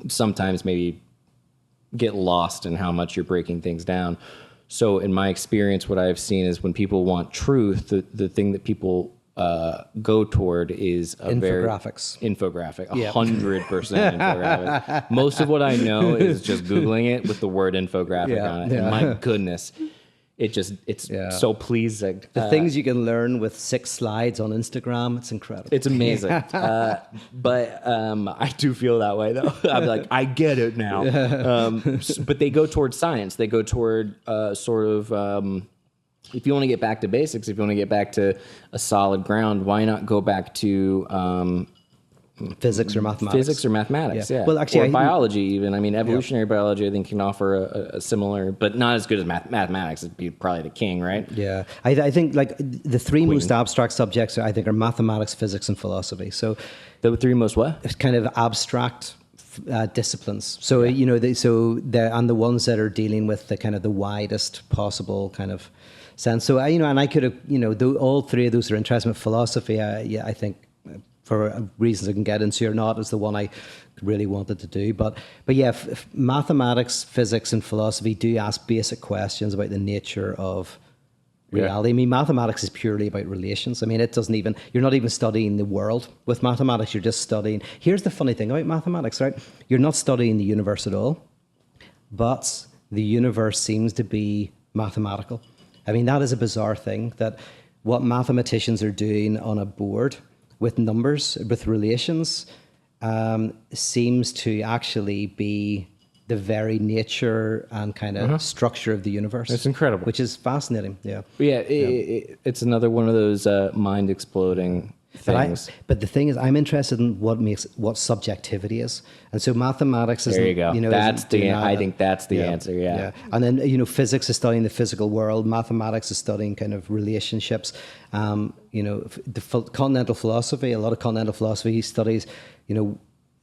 sometimes maybe get lost in how much you're breaking things down. So in my experience, what I've seen is when people want truth, the thing that people go toward is a Infographics. infographic, Yeah. 100% infographic. Most of what I know is just Googling it with the word infographic Yeah, on it. yeah. And my goodness, it's Yeah. so pleasing. The things you can learn with 6 slides on Instagram, it's incredible. It's amazing. But I do feel that way, though. I'm like, I get it now. But they go toward science. They go toward sort of, if you want to get back to basics, if you want to get back to a solid ground, why not go back to Physics or mathematics. physics or mathematics? Yeah. Well, actually, or biology even. I mean, evolutionary biology, I think, can offer a similar, but not as good as mathematics. It'd be probably the king, right? Yeah, I think like the 3 most abstract subjects I think are mathematics, physics, and philosophy. So The 3 most what? it's kind of abstract disciplines. So you know, and the ones that are dealing with the kind of the widest possible kind of sense. So and I could have all 3 of those are interesting. But philosophy, I think, for reasons I can get into or not, is the one I really wanted to do. But yeah, mathematics, physics, and philosophy do ask basic questions about the nature of reality. I mean, mathematics is purely about relations. I mean, you're not even studying the world with mathematics. You're just studying. Here's the funny thing about mathematics, right? You're not studying the universe at all, but the universe seems to be mathematical. I mean, that is a bizarre thing, that what mathematicians are doing on a board with numbers, with relations, seems to actually be the very nature and kind of structure of the universe. It's incredible. Which is fascinating, yeah. Yeah, it's another one of those mind-exploding things. But the thing is, I'm interested in what subjectivity is. And so mathematics is... There you go. I think that's the answer, yeah. And then, physics is studying the physical world. Mathematics is studying kind of relationships. Continental philosophy, a lot of continental philosophy studies,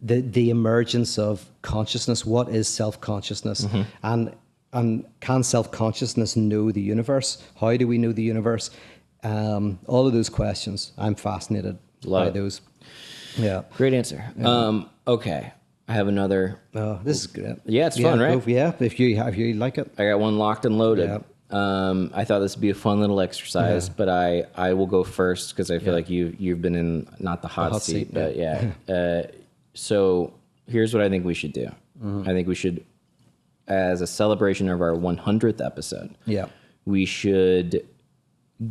the emergence of consciousness. What is self-consciousness? And can self-consciousness know the universe? How do we know the universe? All of those questions, I'm fascinated by those. Yeah. Great answer. Okay. I have another. Oh, this is good. Yeah, it's fun, right? Yeah, if you like it. I got one locked and loaded. Yeah. I thought this would be a fun little exercise, but I will go first because I feel like you've been in not the hot seat, but so here's what I think we should do. I think we should, as a celebration of our 100th episode, we should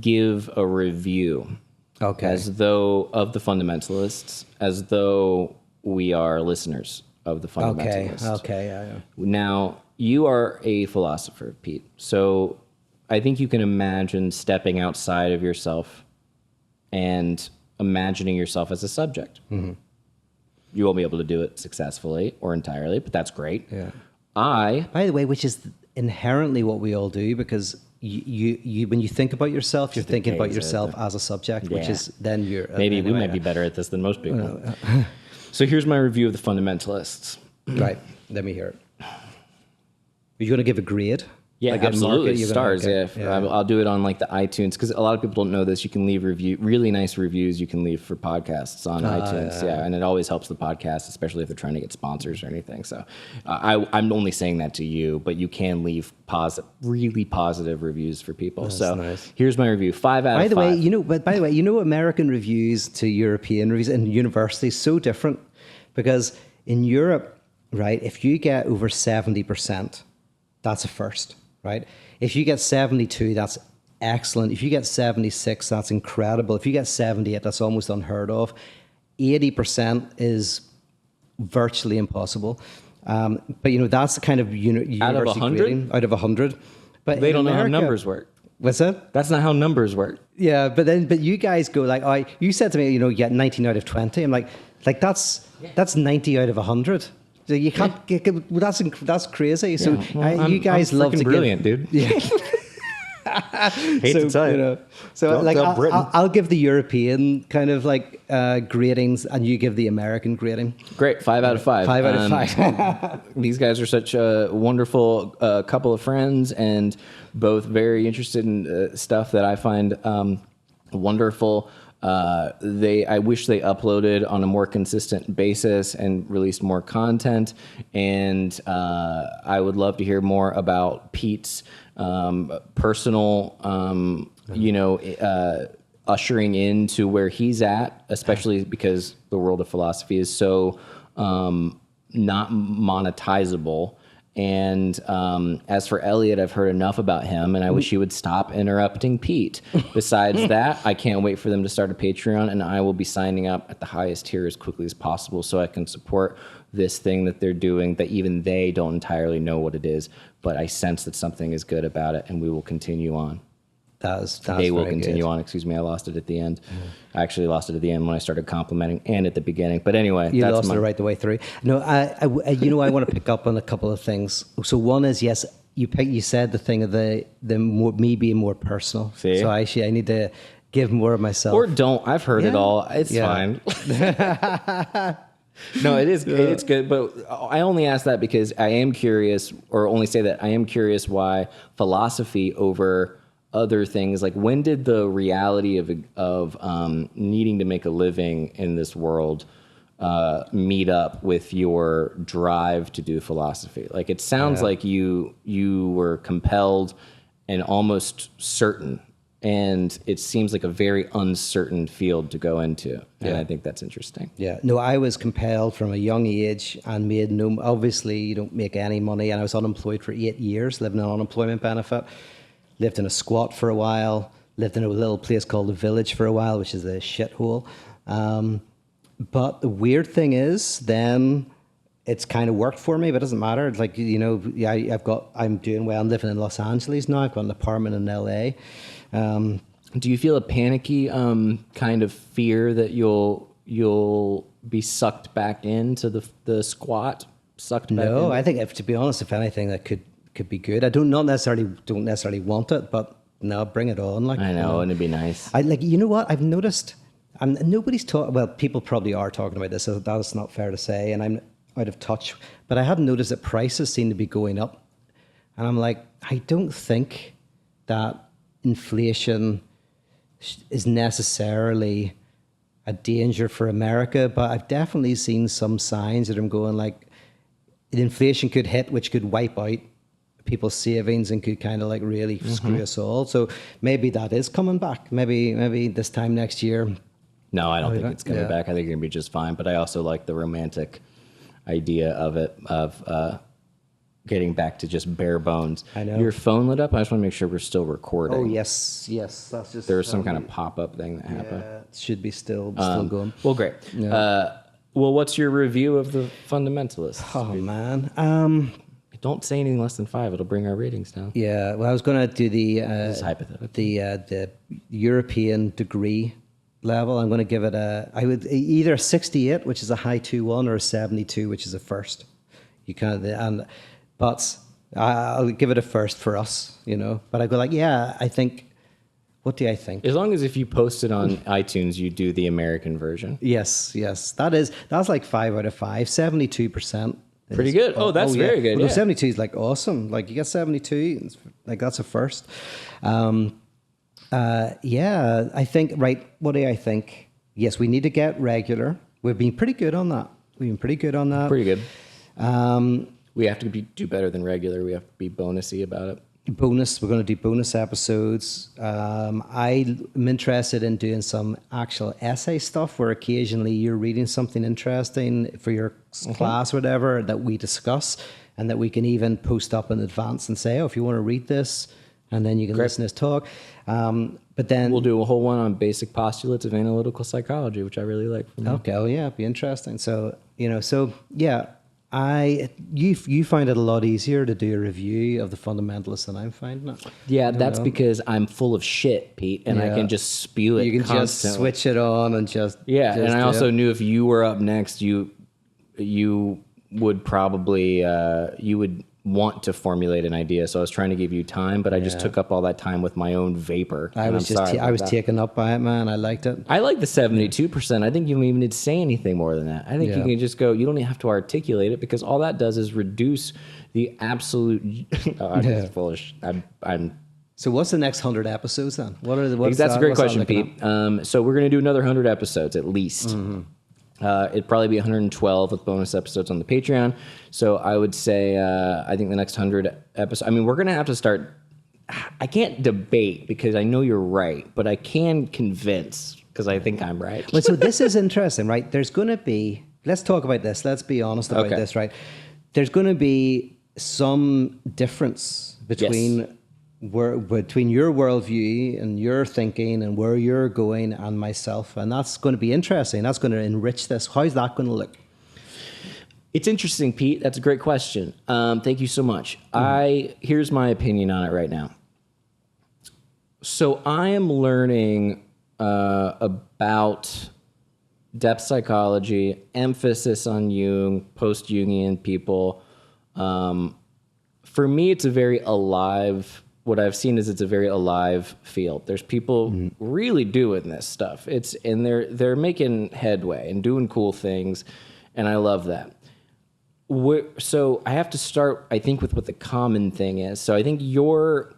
give a review, as though of the Fundamentalists, as though we are listeners of the Fundamentalists. Okay. Now, you are a philosopher, Pete. So I think you can imagine stepping outside of yourself and imagining yourself as a subject. You won't be able to do it successfully or entirely, but that's great. Yeah. By the way, which is inherently what we all do, because you when you think about yourself, you're thinking about yourself as a subject, which is then you're... Maybe we might be better at this than most people. So here's my review of the Fundamentalists. Right. Let me hear it. Are you going to give a grade? Yeah, like absolutely. Stars. I'll do it on like the iTunes, because a lot of people don't know this. You can leave really nice reviews you can leave for podcasts on iTunes. And it always helps the podcast, especially if they're trying to get sponsors or anything. So I'm only saying that to you, but you can leave really positive reviews for people. That's so nice. Here's my review: 5 out of 5. By the way, American reviews to European reviews in universities so different, because in Europe, right, if you get over 70%, that's a first. Right? If you get 72, that's excellent. If you get 76, that's incredible. If you get 78, that's almost unheard of. 80% is virtually impossible. But that's the kind of university out of 100? grading out of 100. But they don't know how numbers work. What's that? That's not how numbers work. Yeah, but you guys go like, you said to me, you get 19 out of 20. I'm like that's 90 out of 100. So you can't get, that's crazy. So you guys love to brilliant, dude. Yeah. Hate to tell you. So I'll give the European kind of like gradings, and you give the American grading. Great, 5 out of 5. 5 out of 5. These guys are such a wonderful couple of friends, and both very interested in stuff that I find wonderful. I wish they uploaded on a more consistent basis and released more content. And I would love to hear more about Pete's personal, ushering into where he's at, especially because the world of philosophy is so not monetizable. And as for Elliott, I've heard enough about him, and I wish he would stop interrupting Pete. Besides that, I can't wait for them to start a Patreon, and I will be signing up at the highest tier as quickly as possible so I can support this thing that they're doing that even they don't entirely know what it is, but I sense that something is good about it, and we will continue on. They will continue on. Excuse me, I lost it at the end. I actually lost it at the end when I started complimenting and at the beginning. But anyway, you lost it right the way through. No, I want to pick up on a couple of things. So one is, yes, you said the thing of the more, me being more personal. See? So actually, I need to give more of myself. Or don't. I've heard it all. It's fine. No, it is. It's good. But I only ask that because I am curious, or only say that I am curious why philosophy over other things. Like, when did the reality of needing to make a living in this world meet up with your drive to do philosophy? Like, it sounds like you were compelled and almost certain, and it seems like a very uncertain field to go into. And I think that's interesting. Yeah. No, I was compelled from a young age and made no, obviously you don't make any money, and I was unemployed for 8 years, living on unemployment benefit. Lived in a squat for a while, lived in a little place called the Village for a while, which is a shithole. But the weird thing is, then it's kind of worked for me, but it doesn't matter. It's like, I'm doing well. I'm living in Los Angeles now. I've got an apartment in LA. Do you feel a panicky kind of fear that you'll be sucked back into the squat? No, I think, to be honest, if anything, that could be good. I don't necessarily want it, but no, bring it on. Like, I know, and it'd be nice. You know what I've noticed, and nobody's talking. Well, people probably are talking about this, so that's not fair to say, and I'm out of touch. But I have noticed that prices seem to be going up, and I'm like, I don't think that inflation is necessarily a danger for America, but I've definitely seen some signs that I'm going like, inflation could hit, which could wipe out people's savings and could kind of like really screw us all. So maybe that is coming back. Maybe this time next year. No, I don't think it's coming back. I think you're gonna be just fine. But I also like the romantic idea of it, of getting back to just bare bones. I know. Your phone lit up. I just want to make sure we're still recording. Oh yes. That's just. There was some kind of pop-up thing that happened. It should be still going. Well, great. Yeah. Well, what's your review of the Fundamentalists? Oh man. Don't say anything less than 5. It'll bring our ratings down. Yeah. Well, I was going to do This is hypothetical. the European degree level. I'm going to give it either a 68, which is a high 2-1, or a 72, which is a first. But I'll give it a first for us, But I go like, I think. What do I think? As long as if you post it on iTunes, you do the American version. Yes. That's like 5 out of 5, 72%. Pretty good. Oh, that's very good. Well, 72 is like awesome. Like, you get 72, it's like that's a first. I think, right, what do I think? Yes, we need to get regular. We've been pretty good on that. Pretty good. We have to do better than regular. We have to be bonusy about it. We're going to do bonus episodes. I'm interested in doing some actual essay stuff where occasionally you're reading something interesting for your class or whatever that we discuss, and that we can even post up in advance and say, if you want to read this, and then you can listen to us talk. But then we'll do a whole one on basic postulates of analytical psychology, which I really like. Okay. Oh yeah, it'd be interesting. So, you find it a lot easier to do a review of the Fundamentalists than I'm finding it. Yeah, that's because I'm full of shit, Pete, and I can just spew it. You can constantly. just switch it on and just and I also knew if you were up next, you would probably you would want to formulate an idea. So I was trying to give you time, but I just took up all that time with my own vapor. I was taken up by it, man. I liked it. I like the 72%. I think you don't even need to say anything more than that. I think you can just go, you don't even have to articulate it, because all that does is reduce the absolute I'm just foolish. I'm So what's the next 100 episodes then? That's a great question, Pete. So we're going to do another 100 episodes at least. Mm-hmm. It'd probably be 112 with bonus episodes on the Patreon. So I would say, I think the next 100 episodes, we're going to have to start I can't debate because I know you're right, but I can convince because I think I'm right. Well, so this is interesting, right? There's going to be, let's talk about this. Let's be honest about this, right? There's going to be some difference between between your worldview and your thinking and where you're going and myself. And that's going to be interesting. That's going to enrich this. How's that going to look? It's interesting, Pete. That's a great question. Thank you so much. Here's my opinion on it right now. So I am learning about depth psychology, emphasis on Jung, post-Jungian people. For me, it's a very alive. What I've seen is it's a very alive field. There's people really doing this stuff. And they're making headway and doing cool things, and I love that. So I have to start, I think, with what the common thing is. So I think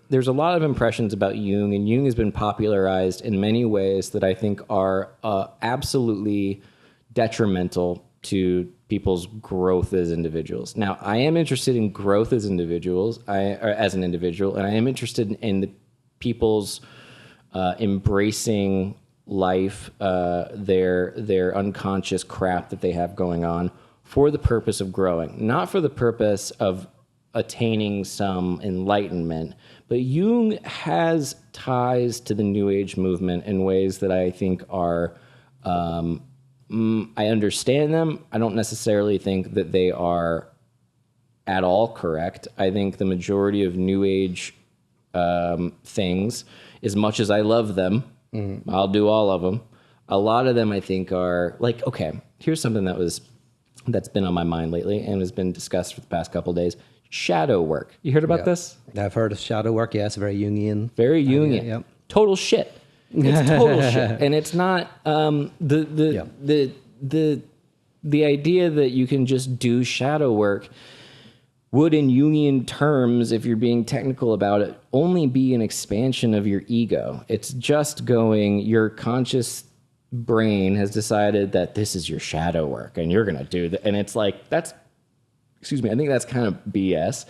there's a lot of impressions about Jung, and Jung has been popularized in many ways that I think are absolutely detrimental to people's growth as individuals. Now, I am interested in growth as individuals, or as an individual, and I am interested in the people's embracing life, their unconscious crap that they have going on, for the purpose of growing, not for the purpose of attaining some enlightenment. But Jung has ties to the New Age movement in ways that I think are, I understand them. I don't necessarily think that they are at all correct. I think the majority of New Age things, as much as I love them, I'll do all of them. A lot of them I think are like, okay, here's something that's been on my mind lately and has been discussed for the past couple of days. Shadow work. You heard about this? I've heard of shadow work. Yeah, it's very Jungian. Very Jungian. Yep. Total shit. It's total shit. And it's not the idea that you can just do shadow work would, in Jungian terms, if you're being technical about it, only be an expansion of your ego. It's just going, your conscious brain has decided that this is your shadow work and you're going to do that. And it's like, I think that's kind of BS,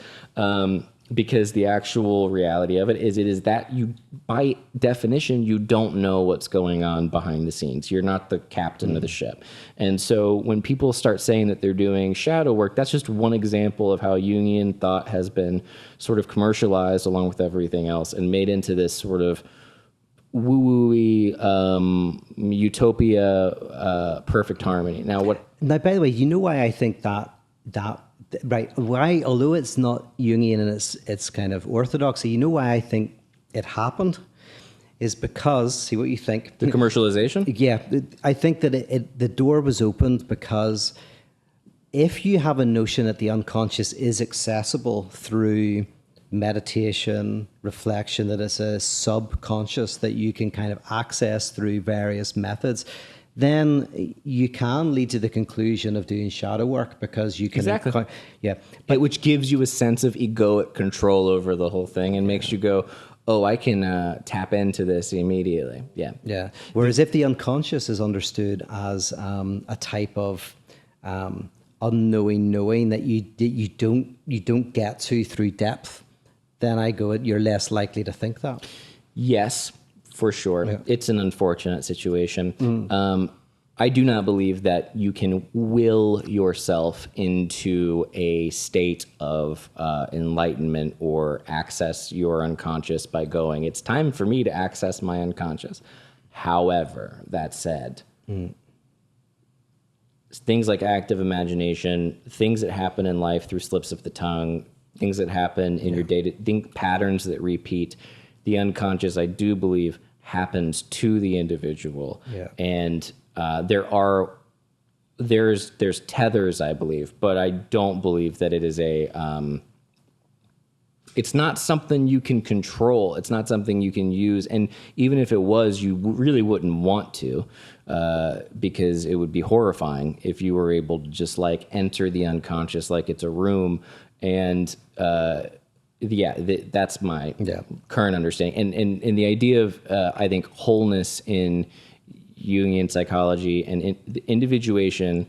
because the actual reality of it is that you, by definition, you don't know what's going on behind the scenes. You're not the captain of the ship. And so when people start saying that they're doing shadow work, that's just one example of how Jungian thought has been sort of commercialized along with everything else and made into this sort of woo-wooey utopia, perfect harmony. Now, by the way, you know why I think that right? Why, although it's not Jungian and it's kind of orthodoxy, you know why I think it happened is because, see what you think. The commercialization? Yeah, I think that the door was opened because if you have a notion that the unconscious is accessible through meditation, reflection, that it's a subconscious that you can kind of access through various methods, then you can lead to the conclusion of doing shadow work because you can... Exactly. Yeah. But which gives you a sense of egoic control over the whole thing and makes you go, oh, I can tap into this immediately. Yeah. Yeah. Whereas if the unconscious is understood as a type of unknowing knowing that you don't get to through depth, then you're less likely to think that. Yes, for sure. Yeah. It's an unfortunate situation. I do not believe that you can will yourself into a state of enlightenment or access your unconscious by going, it's time for me to access my unconscious. However, that said, things like active imagination, things that happen in life through slips of the tongue, things that happen in your patterns that repeat, the unconscious, I do believe, happens to the individual. Yeah. And there's tethers, I believe, but I don't believe that it is it's not something you can control. It's not something you can use. And even if it was, you really wouldn't want to, because it would be horrifying if you were able to just like enter the unconscious like it's a room. And that's my current understanding. And the idea of, I think, wholeness in Jungian psychology and individuation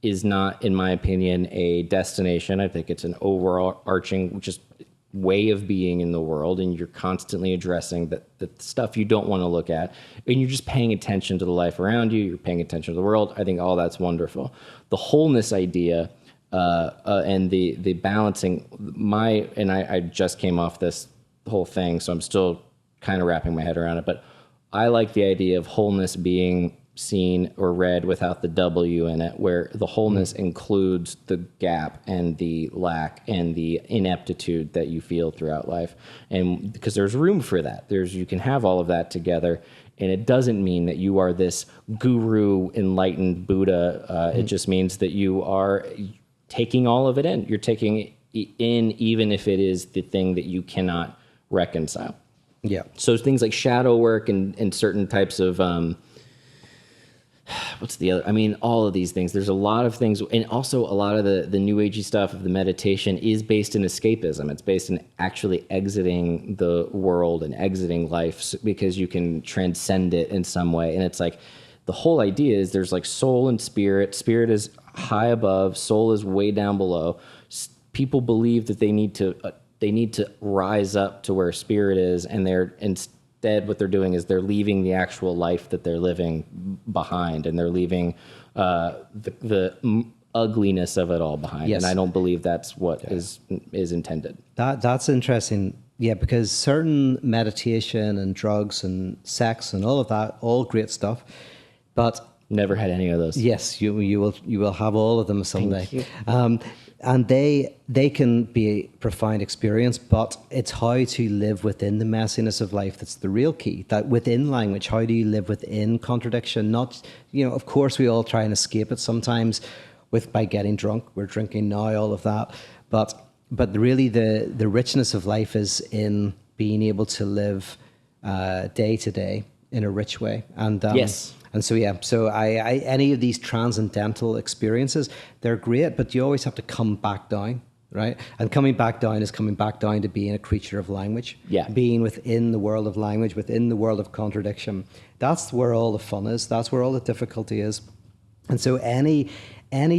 is not, in my opinion, a destination. I think it's an overarching, just way of being in the world, and you're constantly addressing the stuff you don't want to look at, and you're just paying attention to the life around you, you're paying attention to the world. I think all that's wonderful. The wholeness idea and the balancing, I just came off this whole thing, so I'm still kind of wrapping my head around it, but I like the idea of wholeness being seen or read without the W in it, where the wholeness includes the gap and the lack and the ineptitude that you feel throughout life. And because there's room for that, you can have all of that together. And it doesn't mean that you are this guru, enlightened Buddha. It just means that you are taking all of it in. You're taking it in, even if it is the thing that you cannot reconcile. Yeah. So things like shadow work and certain types of, what's the other? I mean, all of these things. There's a lot of things, and also a lot of the new agey stuff of the meditation is based in escapism. It's based in actually exiting the world and exiting life, because you can transcend it in some way. And it's like the whole idea is there's like soul and spirit. Spirit is high above, soul is way down below. People believe that they need to rise up to where spirit is, and instead what they're doing is they're leaving the actual life that they're living behind, and they're leaving the ugliness of it all behind. Yes. And I don't believe that's what is intended. That's interesting. Yeah, because certain meditation and drugs and sex and all of that, all great stuff, but Never had any of those. yes, you will have all of them someday. Thank you. And they can be a profound experience, but it's how to live within the messiness of life that's the real key. That within language, how do you live within contradiction? Not, of course we all try and escape it sometimes by getting drunk. We're drinking now, all of that. But really the richness of life is in being able to live day to day in a rich way. And Yes. And so, yeah, I any of these transcendental experiences, they're great, but you always have to come back down, right? And coming back down is coming back down to being a creature of language. Yeah. Being within the world of language, within the world of contradiction. That's where all the fun is. That's where all the difficulty is. And so any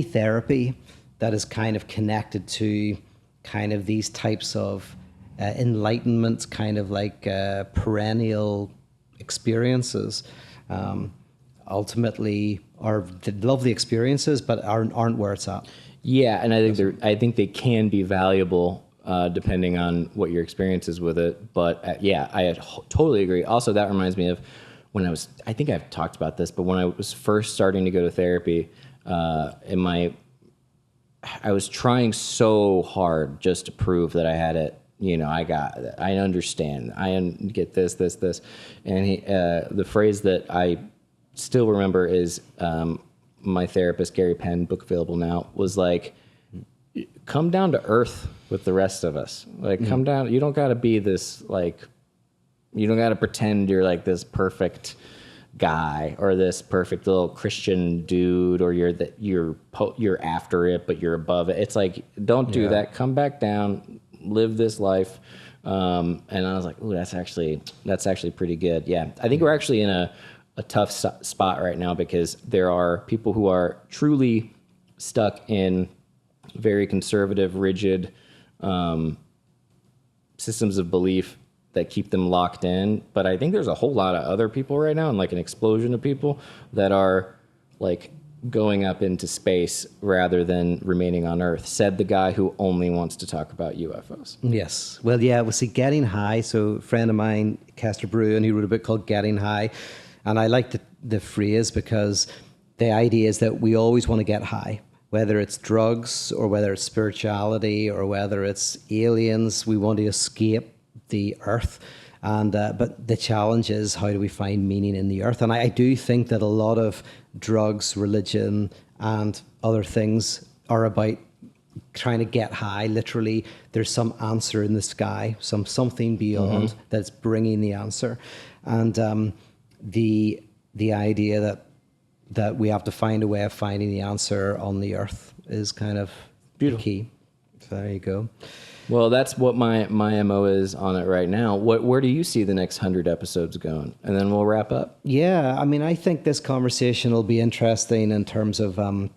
therapy that is kind of connected to kind of these types of enlightenment, kind of like perennial experiences, ultimately are lovely experiences, but aren't where it's at. Yeah, and I think they can be valuable depending on what your experience is with it. But I totally agree. Also, that reminds me of when I think I've talked about this, but when I was first starting to go to therapy, I was trying so hard just to prove that I had it. I understand. I get this, and the phrase that I still remember is my therapist, Gary Penn, book available now, was like, come down to earth with the rest of us. Like, come down. You don't got to be this, like, you don't got to pretend you're like this perfect guy or this perfect little Christian dude, or you're after it, but you're above it. It's like, don't do that. Come back down, live this life. And I was like, ooh, that's actually pretty good. Yeah. I think we're actually in a tough spot right now, because there are people who are truly stuck in very conservative, rigid systems of belief that keep them locked in. But I think there's a whole lot of other people right now, and like an explosion of people that are like going up into space rather than remaining on Earth, said the guy who only wants to talk about UFOs. Yes. Well, yeah, we'll see Getting High. So a friend of mine, Kester Bruin, he wrote a book called Getting High. And I like the phrase, because the idea is that we always want to get high, whether it's drugs or whether it's spirituality or whether it's aliens. We want to escape the earth. And but the challenge is, how do we find meaning in the earth? And I do think that a lot of drugs, religion, and other things are about trying to get high. Literally, there's some answer in the sky, something beyond that's bringing the answer. And the idea that we have to find a way of finding the answer on the earth is kind of beautiful. Key. So there you go. Well, that's what my MO is on it right now. Where do you see the next 100 episodes going? And then we'll wrap up. Yeah, I mean, I think this conversation will be interesting in terms of, the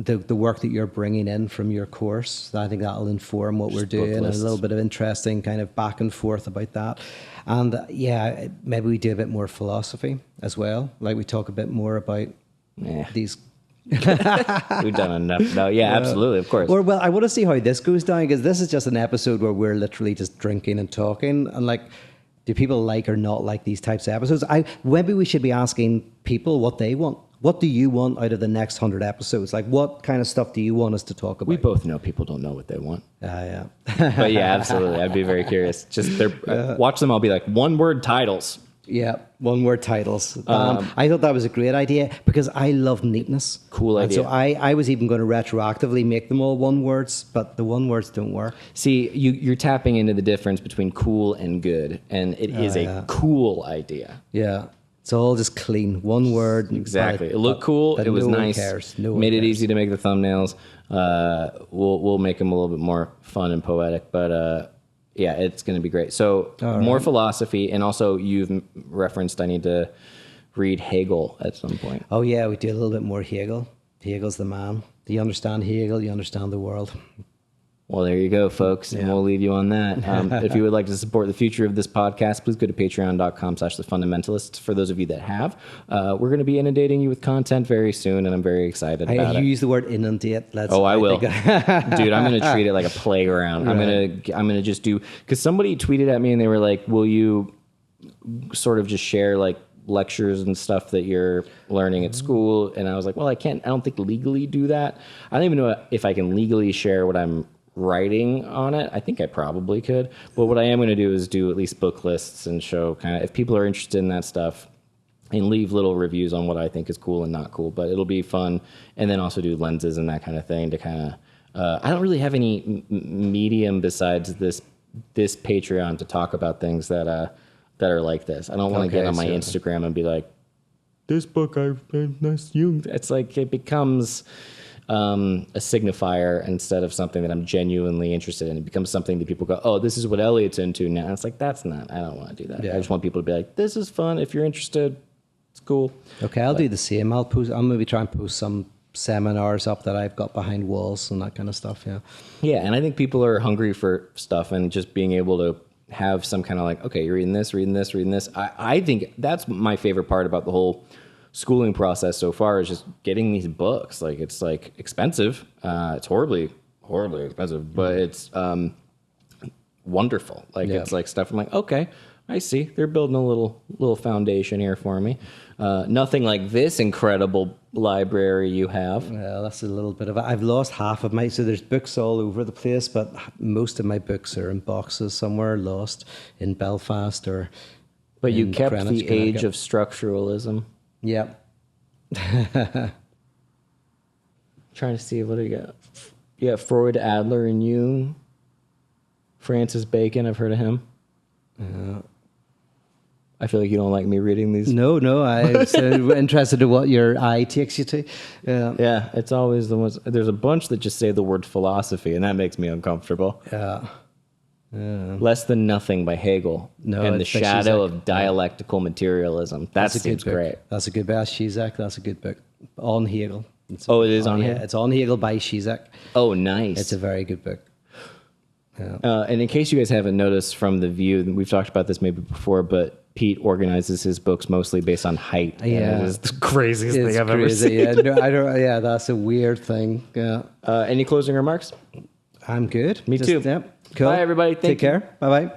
the work that you're bringing in from your course. I think that'll inform what we're doing, and a little bit of interesting kind of back and forth about that. And maybe we do a bit more philosophy as well. Like we talk a bit more about these. We've done enough. No, absolutely, of course. Or well, I want to see how this goes down, because this is just an episode where we're literally just drinking and talking, and like, do people like or not like these types of episodes? Maybe we should be asking people what they want. What do you want out of the next 100 episodes? Like, what kind of stuff do you want us to talk about? We both know people don't know what they want. Yeah. But yeah, absolutely. I'd be very curious. Just watch them all be like one-word titles. Yeah, one-word titles. I thought that was a great idea because I love neatness. Cool idea. And so I was even going to retroactively make them all one words, but the one words don't work. See, you're tapping into the difference between cool and good, and it is a cool idea. Yeah. It's all just clean, one word. Exactly. It looked cool. It was nice. Made it easy to make the thumbnails. We'll make them a little bit more fun and poetic, but yeah, it's going to be great. So more philosophy, and also you've referenced I need to read Hegel at some point. Oh yeah, we do a little bit more Hegel. Hegel's the man. Do you understand Hegel? You understand the world. Well, there you go, folks, and we'll leave you on that. If you would like to support the future of this podcast, please go to patreon.com/thefundamentalists. For those of you that have, we're going to be inundating you with content very soon, and I'm very excited about it. You use the word inundate. I will. Dude, I'm going to treat it like a playground. Right. I'm going to just do, because somebody tweeted at me and they were like, will you sort of just share like lectures and stuff that you're learning at school? And I was like, well, I don't think legally do that. I don't even know if I can legally share what I'm writing on it. I think I probably could, but what I am going to do is do at least book lists and show kind of, if people are interested in that stuff, and leave little reviews on what I think is cool and not cool. But it'll be fun, and then also do lenses and that kind of thing to kind of I don't really have any medium besides this Patreon to talk about things that are like this. I don't want to get on my Instagram and be like, this book it's like it becomes a signifier instead of something that I'm genuinely interested in. It becomes something that people go, oh, this is what Elliott's into now. And it's like, I don't want to do that. Yeah. I just want people to be like, this is fun. If you're interested, it's cool. Okay, I'll do the same. I'll maybe try and post some seminars up that I've got behind walls and that kind of stuff. Yeah, and I think people are hungry for stuff, and just being able to have some kind of like, okay, you're reading this. I think that's my favorite part about the whole schooling process so far, is just getting these books. Like, it's like expensive. It's horribly expensive, but it's wonderful. Like, it's like stuff I'm like, okay, I see. They're building a little foundation here for me. Nothing like this incredible library you have. Well, that's a little bit of it. I've lost half of so there's books all over the place, but most of my books are in boxes somewhere, lost in Belfast or. But you kept Greenwich, the age of structuralism. Yep. Trying to see, what do you got? Yeah, Freud, Adler, and Jung. Francis Bacon, I've heard of him. I feel like you don't like me reading these. No, I'm so interested in what your eye takes you to. Yeah, it's always the ones. There's a bunch that just say the word philosophy, and that makes me uncomfortable. Yeah. Less Than Nothing by Hegel. And The Shadow of Dialectical Materialism. That seems great. That's a good book. Zizek, that's a good book. On Hegel. It is on Hegel? It's on Hegel by Zizek. Oh, nice. It's a very good book. Yeah. And in case you guys haven't noticed from The View, we've talked about this maybe before, but Pete organizes his books mostly based on height. Yeah. It's the craziest thing I've ever seen. Yeah, no, I don't. Yeah, that's a weird thing. Yeah. Any closing remarks? I'm good. Me too. Yep. Cool. Bye, everybody. Take care. Bye-bye.